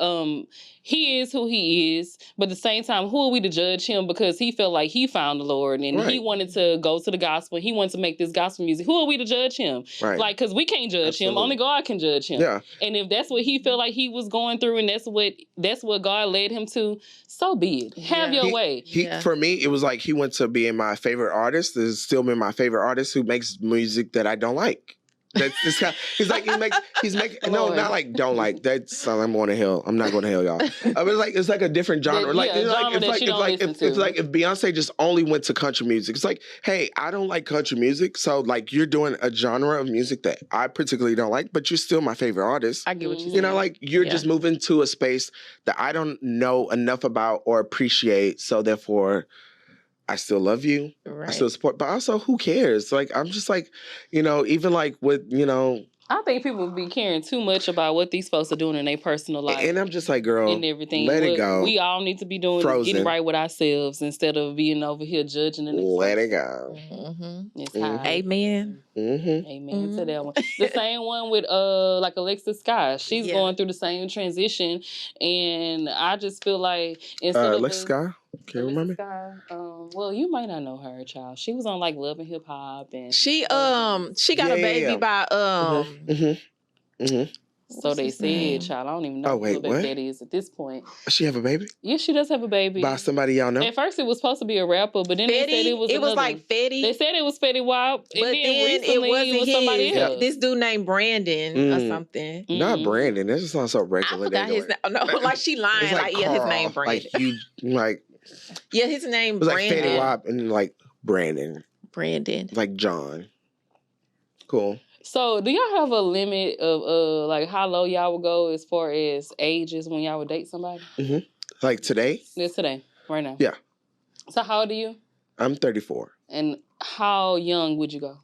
he is who he is, but at the same time, who are we to judge him because he felt like he found the Lord and he wanted to go to the gospel. He wanted to make this gospel music. Who are we to judge him? Right. Like, because we can't judge him. Only God can judge him. Yeah. And if that's what he felt like he was going through and that's what God led him to, so be it. Have your way. For me, it was like he went to being my favorite artist. This has still been my favorite artist who makes music that I don't like. That's this guy. He's making no, not like don't like. That's I'm going to hell. I'm not going to hell, y'all. It's like a different genre. It's like if Beyonce just only went to country music. It's like, hey, I don't like country music, so like you're doing a genre of music that I particularly don't like, but you're still my favorite artist. I get what you You know, like you're just moving to a space that I don't know enough about or appreciate, so therefore I still love you. Right. I still support, but also who cares? Like, I'm just like, even like with, I think people be caring too much about what these folks are doing in their personal life. And I'm just like, girl, and everything. Let it go. We all need to be doing is getting right with ourselves instead of being over here judging the next Let it go. It's high. Amen. Amen to that one. The same one with like Alexis Sky. She's going through the same transition, and I just feel like instead of Alexis Sky. Can you remember? Well, you might not know her, child. She was on like Love and Hip Hop, and she got a baby by So they said, child. I don't even know who that is at this point. Does she have a baby? Yeah, she does have a baby. By somebody y'all know? At first, it was supposed to be a rapper, but then they said it was like Fetty. They said it was Fetty Wap, but then recently it was somebody else. This dude named Brandon or something. Not Brandon. That just sounds so regular. I forgot his name. No, like she lying. Like his name Brandon. His name was Brandon. Like Fetty Wap and like Brandon. Like John. Cool. So, do y'all have a limit of like how low y'all would go as far as ages when y'all would date somebody? Like today? Yes, today, right now. Yeah. So, how old are you? I'm 34. And how young would you go?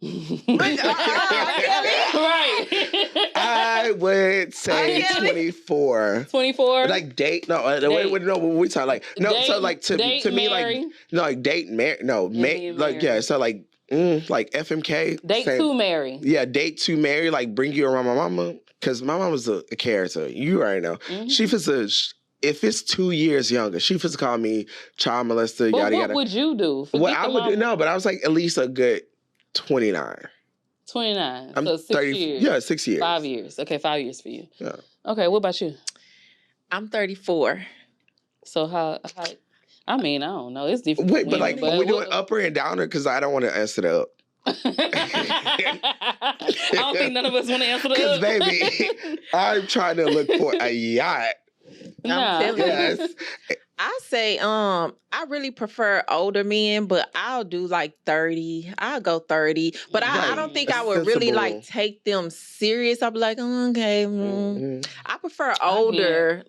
Right. I would say 24. 24? Like date? No, wait, no. When we talk like no, date, so like to me like no, like date marry. No, like yeah. So like like FMK. Date to marry. Yeah, date to marry. Like bring you around my mama because my mama's a character. You already know. She was if it's 2 years younger, she was call me child molester. Yada yada. What would you do? What I would do? No, but I was like at least a good 29. 29. I'm so 6 30, years. Yeah, 6 years. 5 years. Okay, 5 years for you. Yeah. Okay, what about you? I'm 34. So how I mean, I don't know. It's different. Wait, but like, are we doing upper and downer? Because I don't want to answer that up. I don't think none of us want to answer that. Because baby, I'm trying to look for a yacht. Yes. I say, I really prefer older men, but I'll do like 30. I'll go 30. But I don't think I would really like take them serious. I'll be like, okay. I prefer older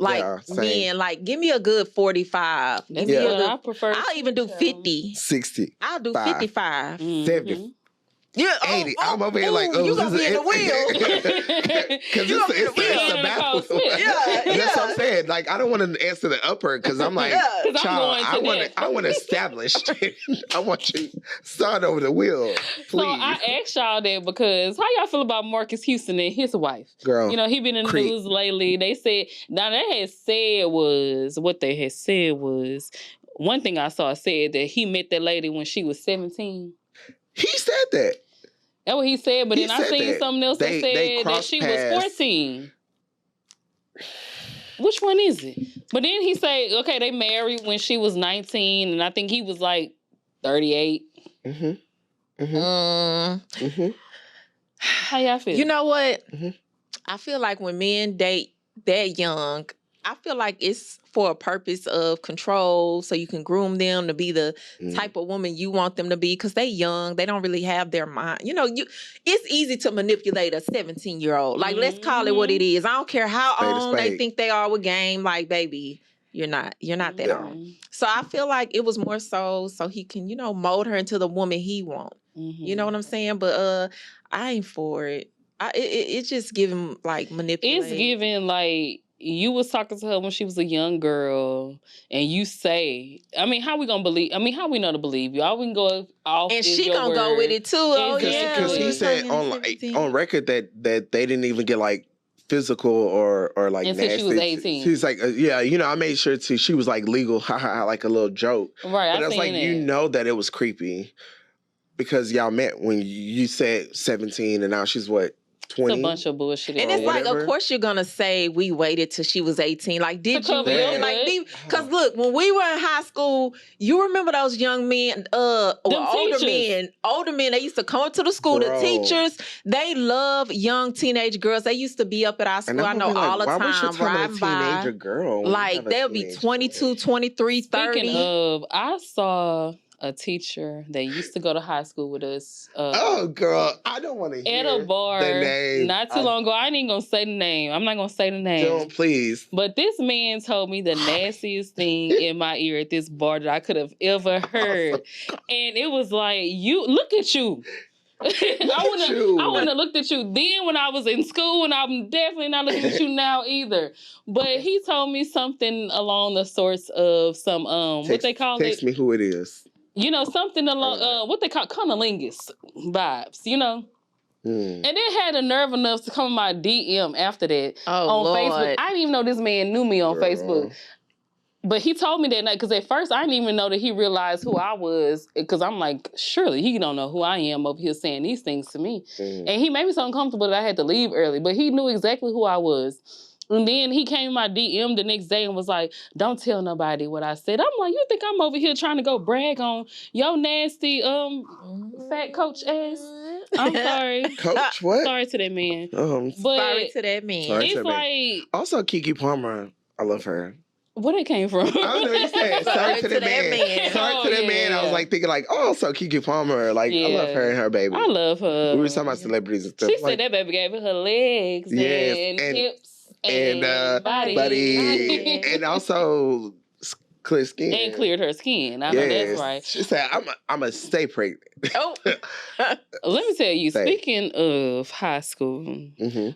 men. Like, give me a good 45. Give me a good, I'll even do 50. 60. I'll do 55. 70. Yeah, 80. I'm over here like, you gonna be in the wheel. Because it's a battle. That's what I'm saying. Like, I don't want to answer the upper because I'm like, child, I want to establish. I want you to start over the wheel, please. So I asked y'all that because how y'all feel about Marcus Houston and his wife? Girl, he been in the news lately. They said, what they had said was, one thing I saw said that he met that lady when she was 17. He said that. That's what he said, but then I seen something else that said that she was 14. Which one is it? But then he said, okay, they married when she was 19, and I think he was like 38. How y'all feel? You know what? I feel like when men date that young, I feel like it's for a purpose of control, so you can groom them to be the type of woman you want them to be, because they young, they don't really have their mind. It's easy to manipulate a 17-year-old. Like, let's call it what it is. I don't care how old they think they are with game. Like, baby, you're not that old. So I feel like it was more so he can, mold her into the woman he wants. You know what I'm saying? But I ain't for it. It's just giving like manipulation. It's giving like, you was talking to her when she was a young girl, and you say, how we gonna believe? How we know to believe you? All we can go off, and she gonna go with it too. Because he said on record that they didn't even get like physical or like until nasty. She was 18. She's like, I made sure she was like legal, like a little joke. Right, but I was like, that it was creepy because y'all met when you said 17, and now she's what? 20. It's a bunch of bullshit. And it's like, whatever. of course you're gonna say we waited till she was 18. Like, did To you cover really? your Like, butt. because look, when we were in high school, you remember those young men, older teachers. men, they used to come up to the school. Bro. The teachers, they love young teenage girls. They used to be up at our school, And I I'm know, gonna be all the like, why was you time, telling a riding by. teenager girl? when you Like, have a they'll be teenage 22, boy? 23, 30. Speaking of, I saw a teacher that used to go to high school with us. Oh, girl, I don't want to hear At a bar the name. not too long ago. I ain't even gonna say the name. I'm not gonna say the name. Don't, please. But this man told me the nastiest thing in my ear at this bar that I could have ever heard. And it was like, you look at you. I wouldn't have looked at you then when I was in school, and I'm definitely not looking at you now either. But he told me something along the sorts of some what they call it. Text me who it is. You know, something along what they call cunnilingus vibes, you know. And then had the nerve enough to come in my DM after that on Lord. Facebook. I didn't even know this man knew me on Facebook. But he told me that night, because at first I didn't even know that he realized who I was, because I'm like, surely he don't know who I am over here saying these things to me. And he made me so uncomfortable that I had to leave early, but he knew exactly who I was. And then he came in my DM the next day and was like, don't tell nobody what I said. I'm like, you think I'm over here trying to go brag on your nasty fat coach ass? I'm sorry. Coach, what? Sorry to that man. But sorry to that man. It's like... Also, Keke Palmer, I love her. Where it came from? I don't know what you said. Sorry to that man. Sorry to that man. I was like thinking like, oh, so Keke Palmer. Like, I love her and her baby. I love her. We were talking about celebrities and stuff. She said that baby gave her her legs and hips and body. And also clear skin. And cleared her skin. I know that's right. She said, I'm going to stay pregnant. Oh. Let me tell you, speaking of high school,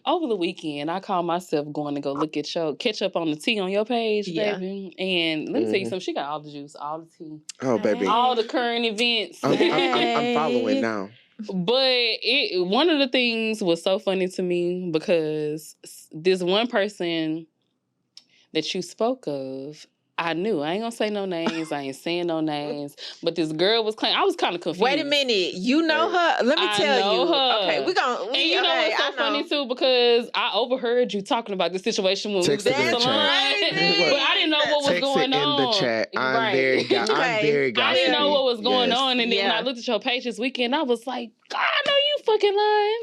over the weekend, I called myself going to go look at catch up on the tea on your page, baby. And let me tell you something, she got all the juice, all the tea. Oh, baby. All the current events. I'm following now. But one of the things was so funny to me because this one person that you spoke of, I knew. I ain't gonna say no names. I ain't saying no names. But this girl was claiming. I was kind of confused. Wait a minute. You know her? Let me tell you. Her. Okay, we're going to... And you know what's so funny, too? Because I overheard you talking about the situation when we was at the salon. But I didn't know what was going on. In the chat. I'm very gossipy. I didn't know what was going on. And then when I looked at your page this weekend, I was like, God, I know you fucking lying.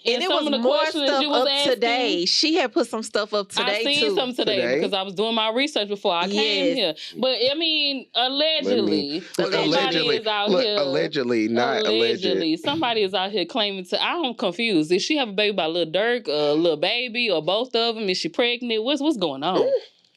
And it was more stuff up today. She had put some stuff up today, I seen something today because I was doing my research before I came here. But, I mean, allegedly, somebody is out here. Allegedly, not allegedly. Somebody is out here claiming to... I'm confused. Did she have a baby by Lil Durk, a little baby, or both of them? Is she pregnant? What's going on?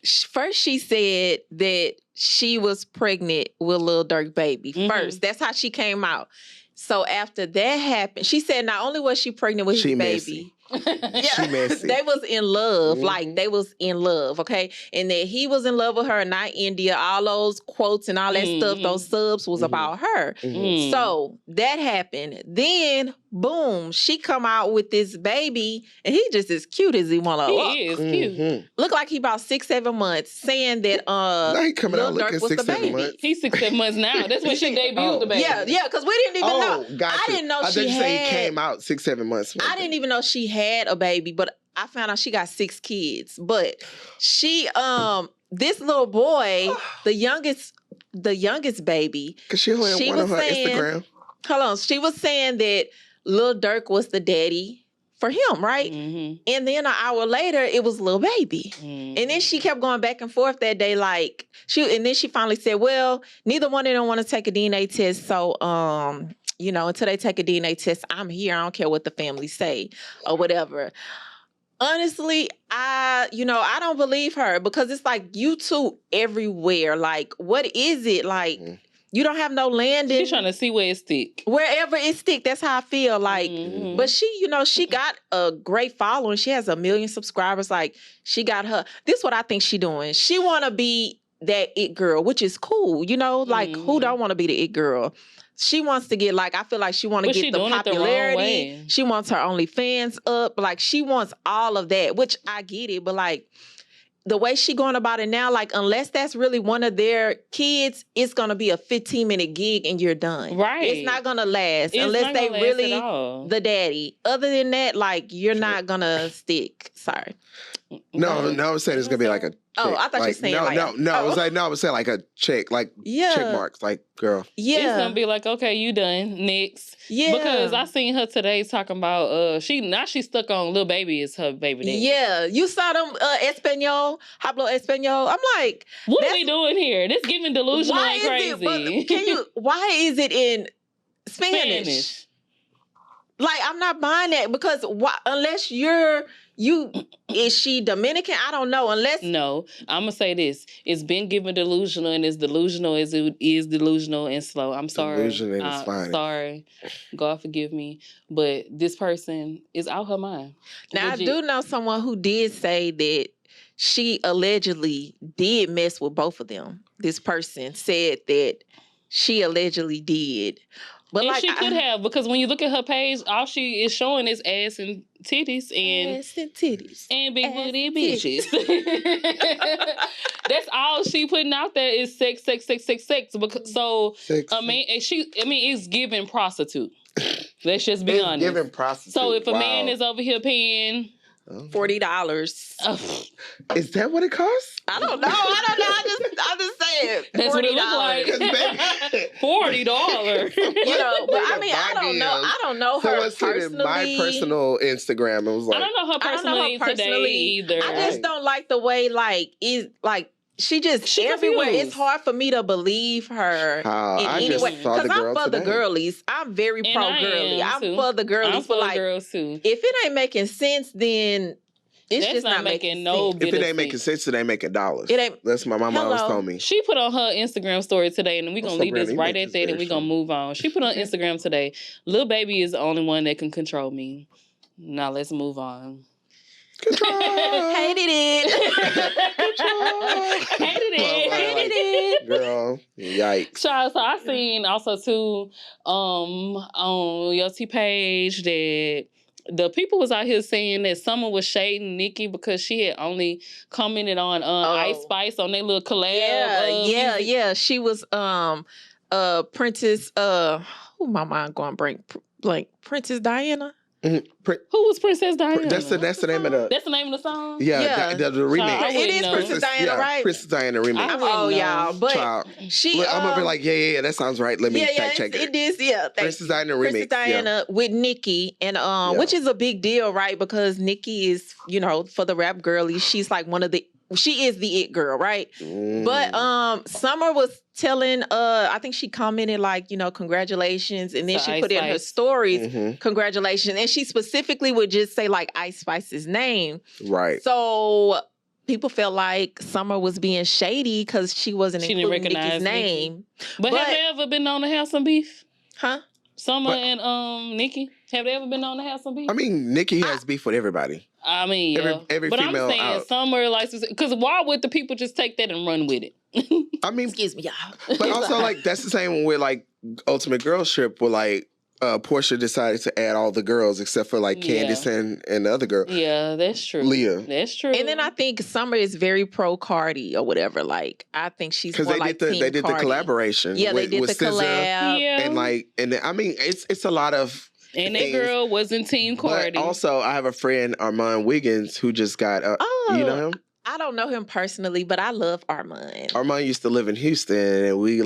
First, she said that she was pregnant with Lil Durk baby. First, that's how she came out. So after that happened, she said not only was she pregnant with his baby, she messy. They was in love. Like, they was in love, okay? And that he was in love with her, not India. All those quotes and all that stuff, those subs was about her. So that happened. Then, boom, she come out with this baby, and he just as cute as he want to look. He is cute. Look like he about 6-7 months, saying that now he coming out looking 6-7 months. He's 6-7 months now. That's when she debuted the baby. Yeah, because we didn't even know. Gotcha. I didn't know I she had... he came out 6-7 months. I didn't even know she had a baby, but I found out she got 6 kids. But she, this little boy, the youngest baby. Because she only had one on her Instagram. Hold on. She was saying that Lil Durk was the daddy for him, right? And then an hour later, it was Lil Baby. And then she kept going back and forth that day, like, and then she finally said, well, neither one of them want to take a DNA test, so, you know, until they take a DNA test, I'm here. I don't care what the family say or whatever. Honestly, I don't believe her because it's like YouTube everywhere. Like, what is it? Like, you don't have no land in... She's trying to see where it stick. Wherever it stick, that's how I feel. Like, but she, she got a great following. She has 1 million subscribers. Like, she got her... This is what I think she doing. She want to be that it girl, which is cool. Like, who don't want to be the it girl? She wants to get, like, I feel like she want to get the popularity. She wants her OnlyFans up. Like, she wants all of that, which I get it. But, like, the way she going about it now, like, unless that's really one of their kids, it's going to be a 15-minute gig and you're done. Right. It's not going to last It's unless not they gonna last really at all. the daddy. Other than that, like, you're not going to stick. Sorry. No, I'm saying it's gonna be like a. Oh, I thought you were saying no, like no. I was saying like a check, like check marks, like girl. Yeah, it's gonna be like, okay, you done next. Yeah, because I seen her today talking about she's stuck on Lil Baby as her baby daddy. Yeah, you saw them Espanol, Hablo Espanol. I'm like, what are we doing here? This giving delusional and crazy. Why is it in Spanish? Like, I'm not buying that because unless is she Dominican? I don't know. No, I'm gonna say this: it's been given delusional, and it's delusional as it is delusional and slow. I'm sorry. Delusion and it's fine. Sorry, God forgive me, but this person is out her mind. Now legit. I do know someone who did say that she allegedly did mess with both of them. This person said that she allegedly did. But and like, she could have, because when you look at her page, all she is showing is ass and titties and big booty bitches. That's all she putting out there is sex. Because it's giving prostitute. Let's just be honest. Giving prostitute. So if a man is over here paying $40. Is that what it costs? I don't know. I'm just saying. That's what it look like. $40. You know, but I mean, I don't know her personally. My personal Instagram, it was like, I don't know her personally today either. I just don't like the way she everywhere. Confused. It's hard for me to believe her in any way. Because I'm for the girlies. I'm very pro girly. I'm for the girlies. I'm for the girls too. If it ain't making sense, then it's just not making no sense. If it ain't making sense, it ain't making dollars. It ain't. That's what my mom always told me. She put on her Instagram story today, and we're going to leave this right at that, and we're going to move on. She put on Instagram today, Lil Baby is the only one that can control me. Now let's move on. Control. Hated it. Hated it. Girl, yikes. So I seen also too on your page that the people was out here saying that Summer was shading Nicki because she had only commented on Ice Spice on their little collab. Yeah. She was Princess my mind going blank Princess Diana. Mm-hmm. Who was Princess Diana? That's the name of the. That's the name of the song. Yeah. The remix. It is Princess Diana, right? Princess Diana remix. Y'all, but she. I'm gonna be like, yeah, that sounds right. Let me fact check it. It is, yeah. Princess Diana remix. Princess Diana with Nicki, and which is a big deal, right? Because Nicki is, for the rap girlies, she's like she is the it girl, right? But Summer was telling I think she commented like, congratulations, and then she put in her stories, congratulations, and she specifically would just say like Ice Spice's name. Right. So people felt like Summer was being shady because she wasn't including Nicki's name. But have they ever been known to have some beef? Huh? Summer and Nicki, have they ever been known to have some beef? I mean, Nicki has beef with everybody. I mean, yeah. Every but female I'm saying out. Summer likes to, because why would the people just take that and run with it? I mean, excuse me, y'all. But also, like, that's the same with like Ultimate Girls Trip, where like Portia decided to add all the girls except for like Candace and the other girl. Yeah, that's true. Leah. That's true. And then I think Summer is very pro Cardi or whatever. Like, I think she's more like Team they did Cardi. the collaboration. Yeah, they did the SZA, collab. Yeah. I mean, it's a lot of. And that girl wasn't Team Cardi. But also, I have a friend, Armand Wiggins, who just got. You know him? I don't know him personally, but I love Armand. Armand used to live in Houston, and we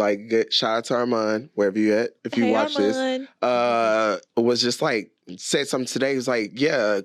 shout out to Armand wherever you at. If you watch Armand. this, was just like said something today. He was like, yeah,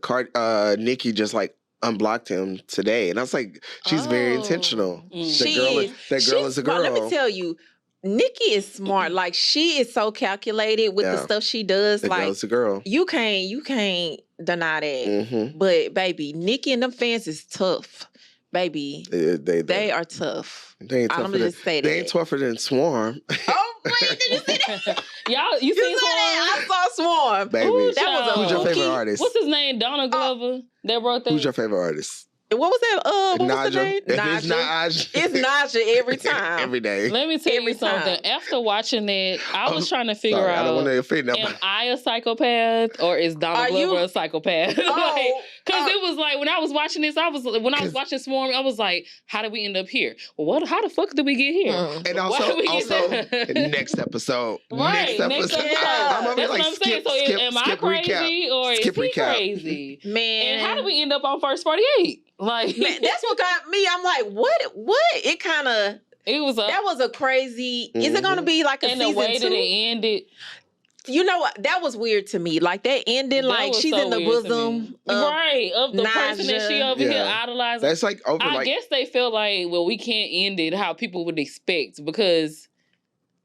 Nicki just like unblocked him today, and I was like, she's very intentional. That girl is a girl. Let me tell you. Nicki is smart. Like, she is so calculated with the stuff she does. That girl's a girl. You can't deny that. But baby, Nicki and them fans is tough. Baby, they are tough. They ain't tougher than, they ain't tougher than Swarm. Oh, wait, did you see that? Y'all, you seen Swarm? I saw Swarm. Baby. Ooh, who's your favorite artist? What's his name? Donald Glover that wrote that? Who's your favorite artist? What was that? What was the name? Naja. It's Naja every time. Every day. Let me tell you something. After watching that, I was trying to figure out, I don't want to offend nobody. Am I a psychopath or is Donald Glover a psychopath? Because it was like, when I was watching this, when I was watching Swarm, I was like, how did we end up here? Well, how the fuck did we get here? And also next episode. Right, next episode. I'm over That's like, what I'm saying. So am I crazy or is he crazy? Man. And how did we end up on First 48? Like, man, that's what got me. I'm like, what? It kind of... that was a crazy... Is it going to be like a season 2? And the way that it ended... You know what? That was weird to me. Like that ending, like she's in the bosom of the person that she over here idolizing. That's like over. I guess they feel like, well, we can't end it how people would expect, because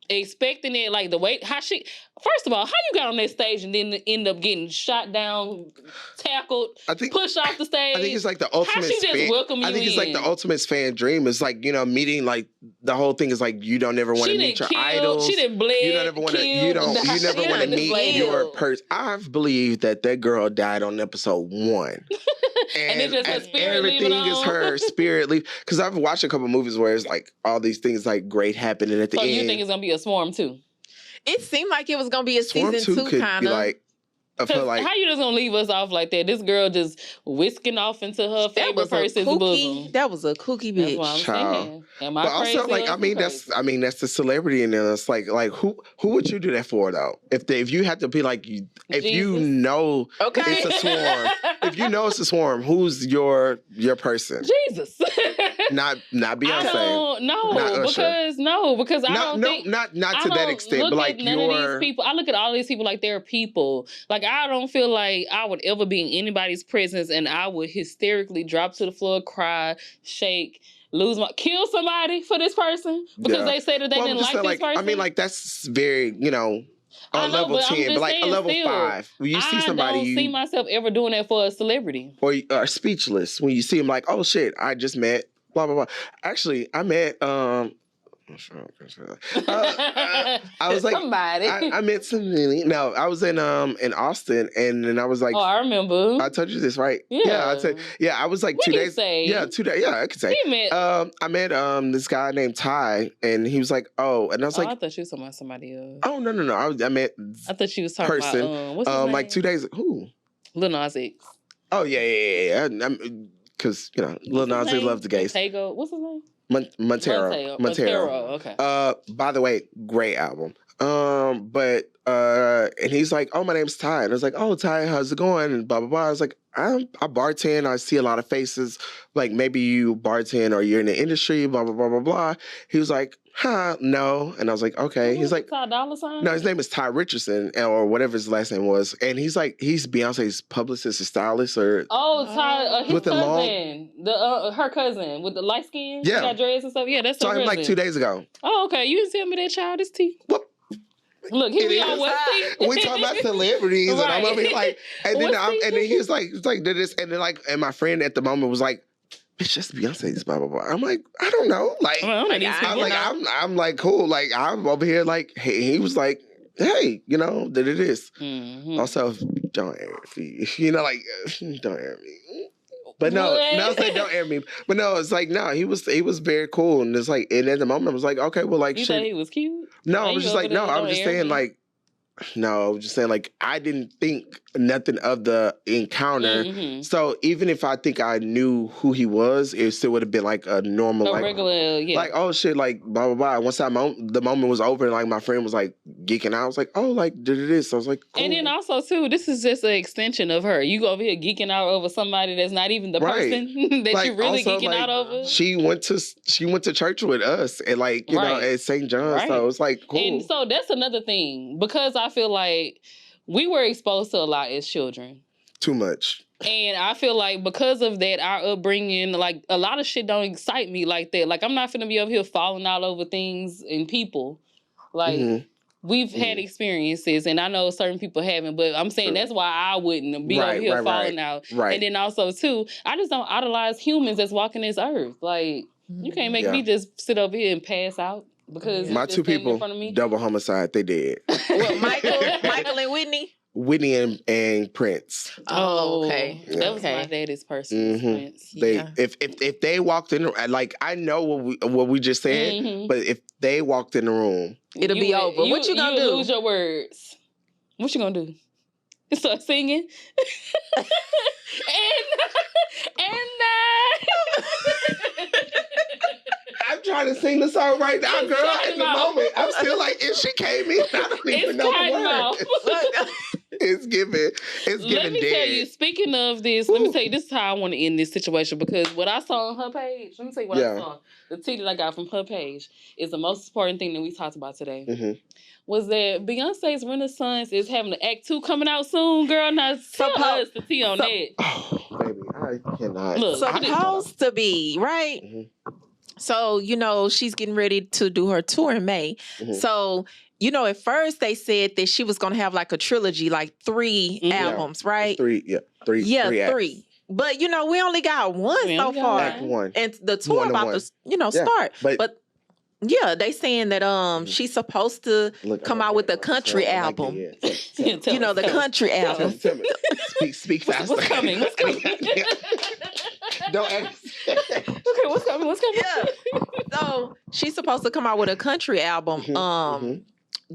expecting it like the way how she. First of all, how you got on that stage and then end up getting shot down, tackled, pushed off the stage? I think it's like the ultimate. How she just welcome you I think it's like the ultimate fan dream. It's like, you know, meeting, like the whole thing is like you don't ever want to meet your idols. She didn't bleed. You don't ever want to. You never want to meet your person. I believe that girl died on episode 1. And it's just her spirit everything is her spirit leave. Because I've watched a couple movies where it's like all these things like great happening at the end. So you think it's gonna be a Swarm 2? It seemed like it was gonna be a Swarm season 2 kind of. Like, I feel like, how you just gonna leave us off like that? This girl just whisking off into her favorite person's bosom. That was a kooky bitch. That's what I'm saying. Am I but crazy? Also, like, that's the celebrity in there. It's like who would you do that for though? If you had to be like, if you know it's a swarm, if you know it's a swarm, who's your person? Jesus. Not Beyonce. I don't know because I don't think not to that extent, but like none of these people. I look at all these people like they're people. Like I don't feel like I would ever be in anybody's presence and I would hysterically drop to the floor, cry, shake, kill somebody for this person because they say that they didn't like this person. I mean, like that's very, you know, on level 10, but like a level 5. When you see somebody, I don't see myself ever doing that for a celebrity. Or speechless when you see them, like, oh shit, I just met. Blah blah blah. Actually, I met I was like somebody. I met somebody. No, I was in Austin, and then I was like, oh, I remember. I told you this, right? Yeah, I said, yeah. I was like 2 days. Yeah, 2 days. Yeah, I could say. I met this guy named Ty, and he was like, oh, and I was like, I thought she was talking about somebody else. Oh no. I met. I thought she was talking about what's his name? Like 2 days. Who? Lil Nas X. Oh yeah. Because, you know, Lil Nas X loves the gays. Takeover. What's his name? Montero. Okay. By the way, great album. But and he's like, oh, my name's Ty. And I was like, oh, Ty, how's it going? And blah, blah, blah. I was like, I bartend. I see a lot of faces. Like, maybe you bartend or you're in the industry, blah, blah, blah, blah, blah. He was like, no. And I was like, okay. He's like, Ty Dolla $ign? No, his name is Ty Richardson, or whatever his last name was. And he's like, he's Beyonce's publicist or stylist or... Oh, Ty, his cousin. Her cousin with the light skin. Yeah. She got dreads and stuff. Yeah, that's her cousin. Like 2 days ago. Oh, okay. You didn't tell me that child is T. What? Look, here we are. What's T? We talking about celebrities, right. And I'm over here like, and then he was like, did this, and then like, and my friend at the moment was like, bitch, that's Beyonce's blah blah blah. I'm like, I don't know. Like, I'm like, cool. Like, I'm over here like, hey, he was like, hey, you know, that it is. Mm-hmm. Also, don't air me. You know, like, don't air me. But no, say don't air me. But no, it's like, no, he was very cool. And it's like, and at the moment I was like, okay, well, like, you thought he was cute? No, I was just like, no, I was just saying like, no, I was just saying like, I didn't think nothing of the encounter. Mm-hmm. So even if I think I knew who he was, it still would have been like a normal, like regular, like, oh shit, like blah blah blah. Once the moment was over, and like my friend was like geeking out, I was like, oh, like did it is. So I was like, cool. And then also too, this is just an extension of her. You go over here geeking out over somebody that's not even the person that like, you're really also, geeking out over. She went to church with us, and like you know at St. John's. Right. So it's like cool. And so that's another thing, because I feel like we were exposed to a lot as children. Too much. And I feel like because of that, our upbringing, like a lot of shit don't excite me like that. Like I'm not finna be over here falling all over things and people. Like we've had experiences, and I know certain people haven't, but I'm saying that's why I wouldn't be over here falling out. Right. And then also too, I just don't idolize humans that's walking this earth. Like you can't make me just sit over here and pass out. Because my two people, double homicide, they dead. What, Michael and Whitney? Whitney and Prince. Oh, okay. Yeah. That was my daddy's person, Prince. If they walked in, like I know what we just said, but if they walked in the room, it'll be over. What you gonna do? Lose your words. What you gonna do? Start singing. and I'm trying to sing the song right now, It's girl. time At the out. moment, I'm still like, if she came in, I don't even know the words. It's giving. Let me dead. tell you, speaking of this, let me tell you, this is how I want to end this situation, because what I saw on her page, let me tell you what I saw. The tea that I got from her page is the most important thing that we talked about today. Mm-hmm. Was that Beyonce's Renaissance is having an Act 2 coming out soon, girl. Now tell us the tea on that. Oh, baby, I cannot. Look, supposed to be, right? Mm-hmm. So, she's getting ready to do her tour in May. Mm-hmm. So, at first they said that she was going to have like a trilogy, like 3 albums, right? Three. But, we only got one so far. Act 1. And the tour about to, start. But yeah, they saying that she's supposed to come out with a country album. The country album. Speak fast. What's coming? Don't ask. Okay, what's coming? Yeah. So she's supposed to come out with a country album.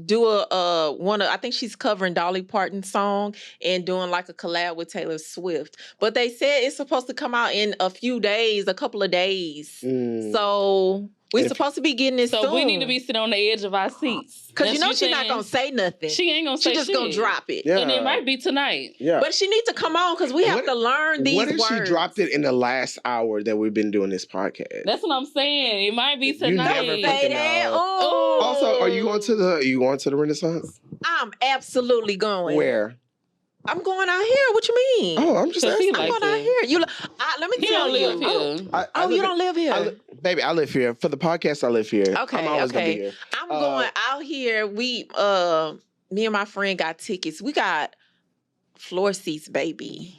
Do I think she's covering Dolly Parton's song and doing like a collab with Taylor Swift. But they said it's supposed to come out in a couple of days. So we're supposed to be getting this soon. So we need to be sitting on the edge of our seats. Because she's not going to say nothing. She ain't going to say shit. She just going to drop it. Yeah. And it might be tonight. Yeah. But she needs to come on because we have to learn these words. What if she dropped it in the last hour that we've been doing this podcast? That's what I'm saying. It might be tonight. You never say that. Oh. Also, are you going to the Renaissance? I'm absolutely going. Where? I'm going out here. What you mean? Oh, I'm just asking. I'm going out here. Let me tell you. You don't live here. Baby, I live here. For the podcast, I live here. Okay, I'm always gonna be here. I'm going out here. Me and my friend got tickets. We got floor seats, baby.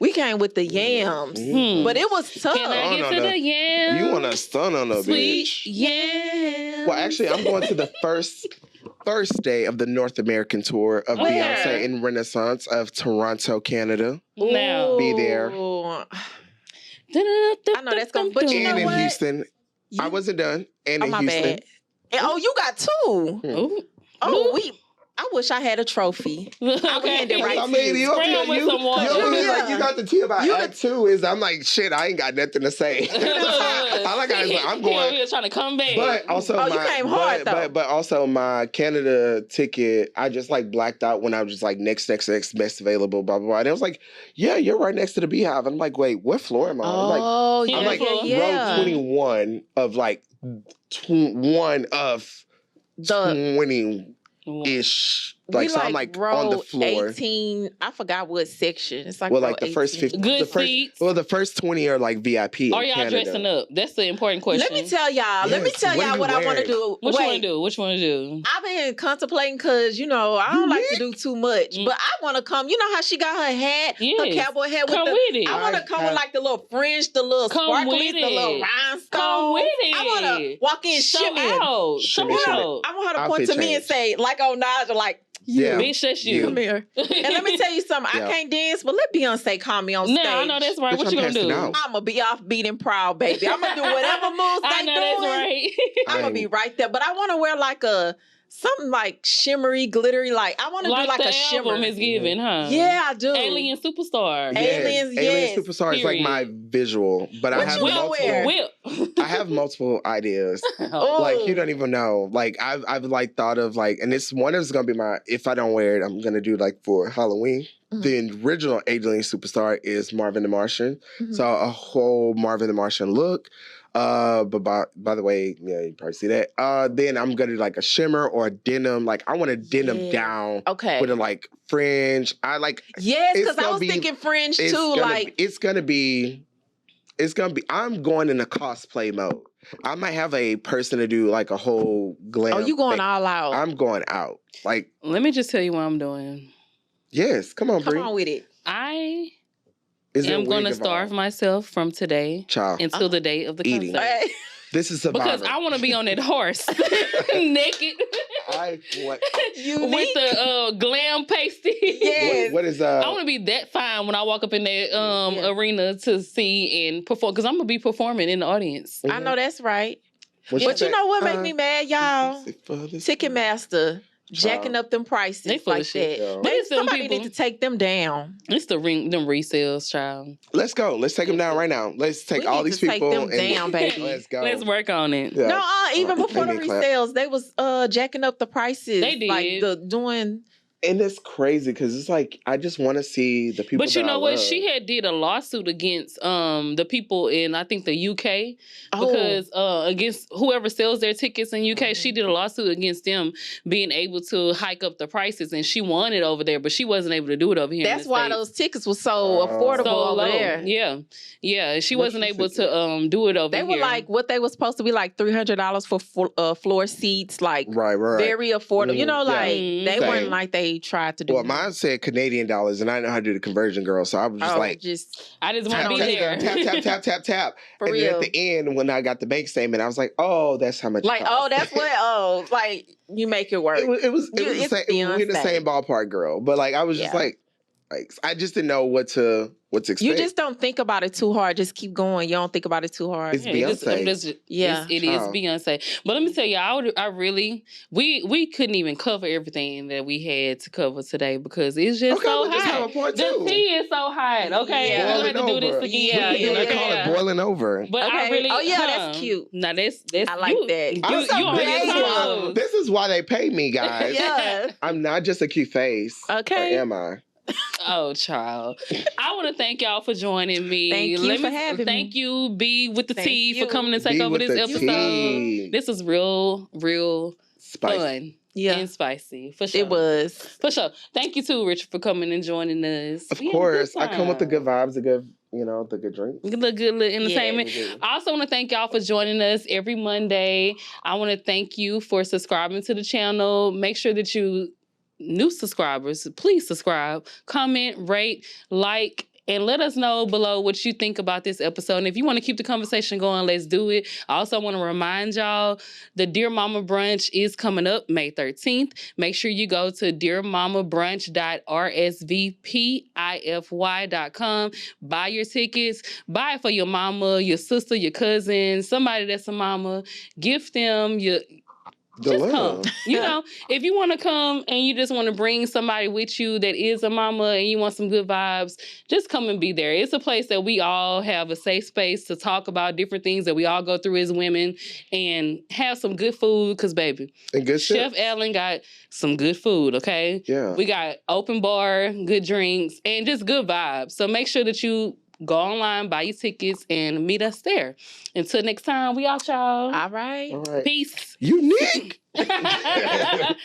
We came with the yams, but it was tough. Can I get to the yams? You want to stun on a Sweet bitch? yams. Well, actually, I'm going to the first day of the North American tour of Beyonce in Renaissance of Toronto, Canada. Now be there. I know that's going to, but you know in what? Houston. I wasn't done. And in my Houston. bad. And, you got 2. I wish I had a trophy. I would hand it right to you. You got the tea about Act 2 is I'm like, shit, I ain't got nothing to say. All I got is I'm going. You're trying to come back. But also you came hard though. But also my Canada ticket, I just like blacked out when I was just like next best available, blah blah blah. And it was like, yeah, you're right next to the Beehive. I'm like, wait, what floor am I? I'm like row 21 of like one of 20-ish. Like, so I'm like on the floor. 18. I forgot what section. It's like the first 50. Good seats. The first 20 are like VIP. Are y'all dressing up? That's the important question. Let me tell y'all. What I want to do. What you want to do? I've been contemplating because I don't like to do too much, but I want to come. You know how she got her hat, her cowboy hat with it. I want to come with like the little fringe, the little sparklies, the little rhinestones. Come with it. I want to walk in shimmying. Show out. I want her to point to me and say, like on Nigel, like. Yeah. Bitch, that's you. Come here. And let me tell you something. I can't dance, but let Beyonce call me on stage. No, I know that's right. What you gonna do? I'm gonna be off beating proud, baby. I'm gonna do whatever moves they doing. That's right. I'm gonna be right there. But I want to wear like something like shimmery, glittery. Like I want to do like a shimmer. Album is giving, huh? Yeah, I do. Alien Superstar. Aliens, Alien Superstar is like my visual, but I have multiple. I have multiple ideas. Like you don't even know. Like I've like thought of like, and this one is gonna be my. If I don't wear it, I'm gonna do like for Halloween. The original Alien Superstar is Marvin the Martian, so a whole Marvin the Martian look. But by the way, yeah, you probably see that. Then I'm gonna do like a shimmer or a denim. Like I want a denim down, with a like fringe. I like. Yes, because I was thinking fringe too. It's gonna be. I'm going in a cosplay mode. I might have a person to do like a whole glam. Oh, you going all out? I'm going out. Like, let me just tell you what I'm doing. Yes, come on, Bree. Come on with it. I am going to starve myself from today until the day of the concert. This is Survivor. Because I want to be on that horse naked. With the glam pasty. Yes. What is I want to be that fine when I walk up in that arena to see and perform, because I'm going to be performing in the audience. I know that's right. But you know what make me mad, y'all? Ticketmaster. jacking up them prices They full like of shit. that. But it's them Somebody people- need to take them down. It's them resales, child. Let's go. Let's take them down right now. Let's take We all need these to take people them and down, baby. let's go. Let's work on it. Yeah. No, even before the Give me a clap. resales, they was jacking up the prices. They did. Like doing. And it's crazy because it's like I just want to see the people. But you that know I what? love. She had did a lawsuit against the people in I think the UK Oh. because against whoever sells their tickets in UK, she did a lawsuit against them being able to hike up the prices, and she won it over there, but she wasn't able to do it over here. That's in the why States. those tickets were so affordable So over low. there. Yeah. She What wasn't she able said. to do it over They here. were like what they were supposed to be like $300 for floor seats, like right. very affordable. You know, Yeah. like they Same. weren't like they tried to do. Well, mine said Canadian dollars, and I didn't know how to do the conversion, girl. So I was just like, I just want tap, to be there. tap. For and real. then at the end, when I got the bank statement, I was like, oh, that's how much. Like, it cost. that's what. Like you make it work. It was the It's same. We're in the Beyonce. same ballpark, girl. But like, I was just Yeah. like I just didn't know what to expect. You just don't think about it too hard. Just keep going. You don't think about it too hard. It's Beyonce. It is Beyonce. But let me tell you, I really, we couldn't even cover everything that we had to cover today because it's just so just have a hot. part The two. tea is so hot. Okay, Yeah. we don't have to do this Boiling again. over. We can call it boiling over. But I Okay. really, Oh, yeah, that's cute. Now that's I like that. I'm so You on your creative. toes. This is why they pay me, guys. Yeah. I'm not just a cute face. Okay. Or am I? Oh, child. I want to thank y'all for joining me. Thank you for having me. Thank you, B with the Thank T, you. for coming to take B over with this the episode. T. This was real Spicy. fun. Yeah. And spicy. For sure. It was. For sure. Thank you too, Richard, for coming and joining us. Of We had a course. good I come with the time. good vibes, the good, the good drinks. Good little entertainment. Yeah. I also want to thank y'all for joining us every Monday. I want to thank you for subscribing to the channel. Make sure that new subscribers, please subscribe, comment, rate, like, and let us know below what you think about this episode. And if you want to keep the conversation going, let's do it. I also want to remind y'all the Dear Mama Brunch is coming up May 13th. Make sure you go to dearmamabrunch.rsvpify.com. Buy your tickets. Buy it for your mama, your sister, your cousin, somebody that's a mama. Gift them just come. If you want to come and you just want to bring somebody with you that is a mama and you want some good vibes, just come and be there. It's a place that we all have a safe space to talk about different things that we all go through as women and have some good food. Because, baby, And good Chef Ellen got some good food, okay? Yeah. We got open bar, good drinks, and just good vibes. So make sure that you go online, buy your tickets, and meet us there. Until next time, we out, y'all. All right. All right. Peace. Unique. That's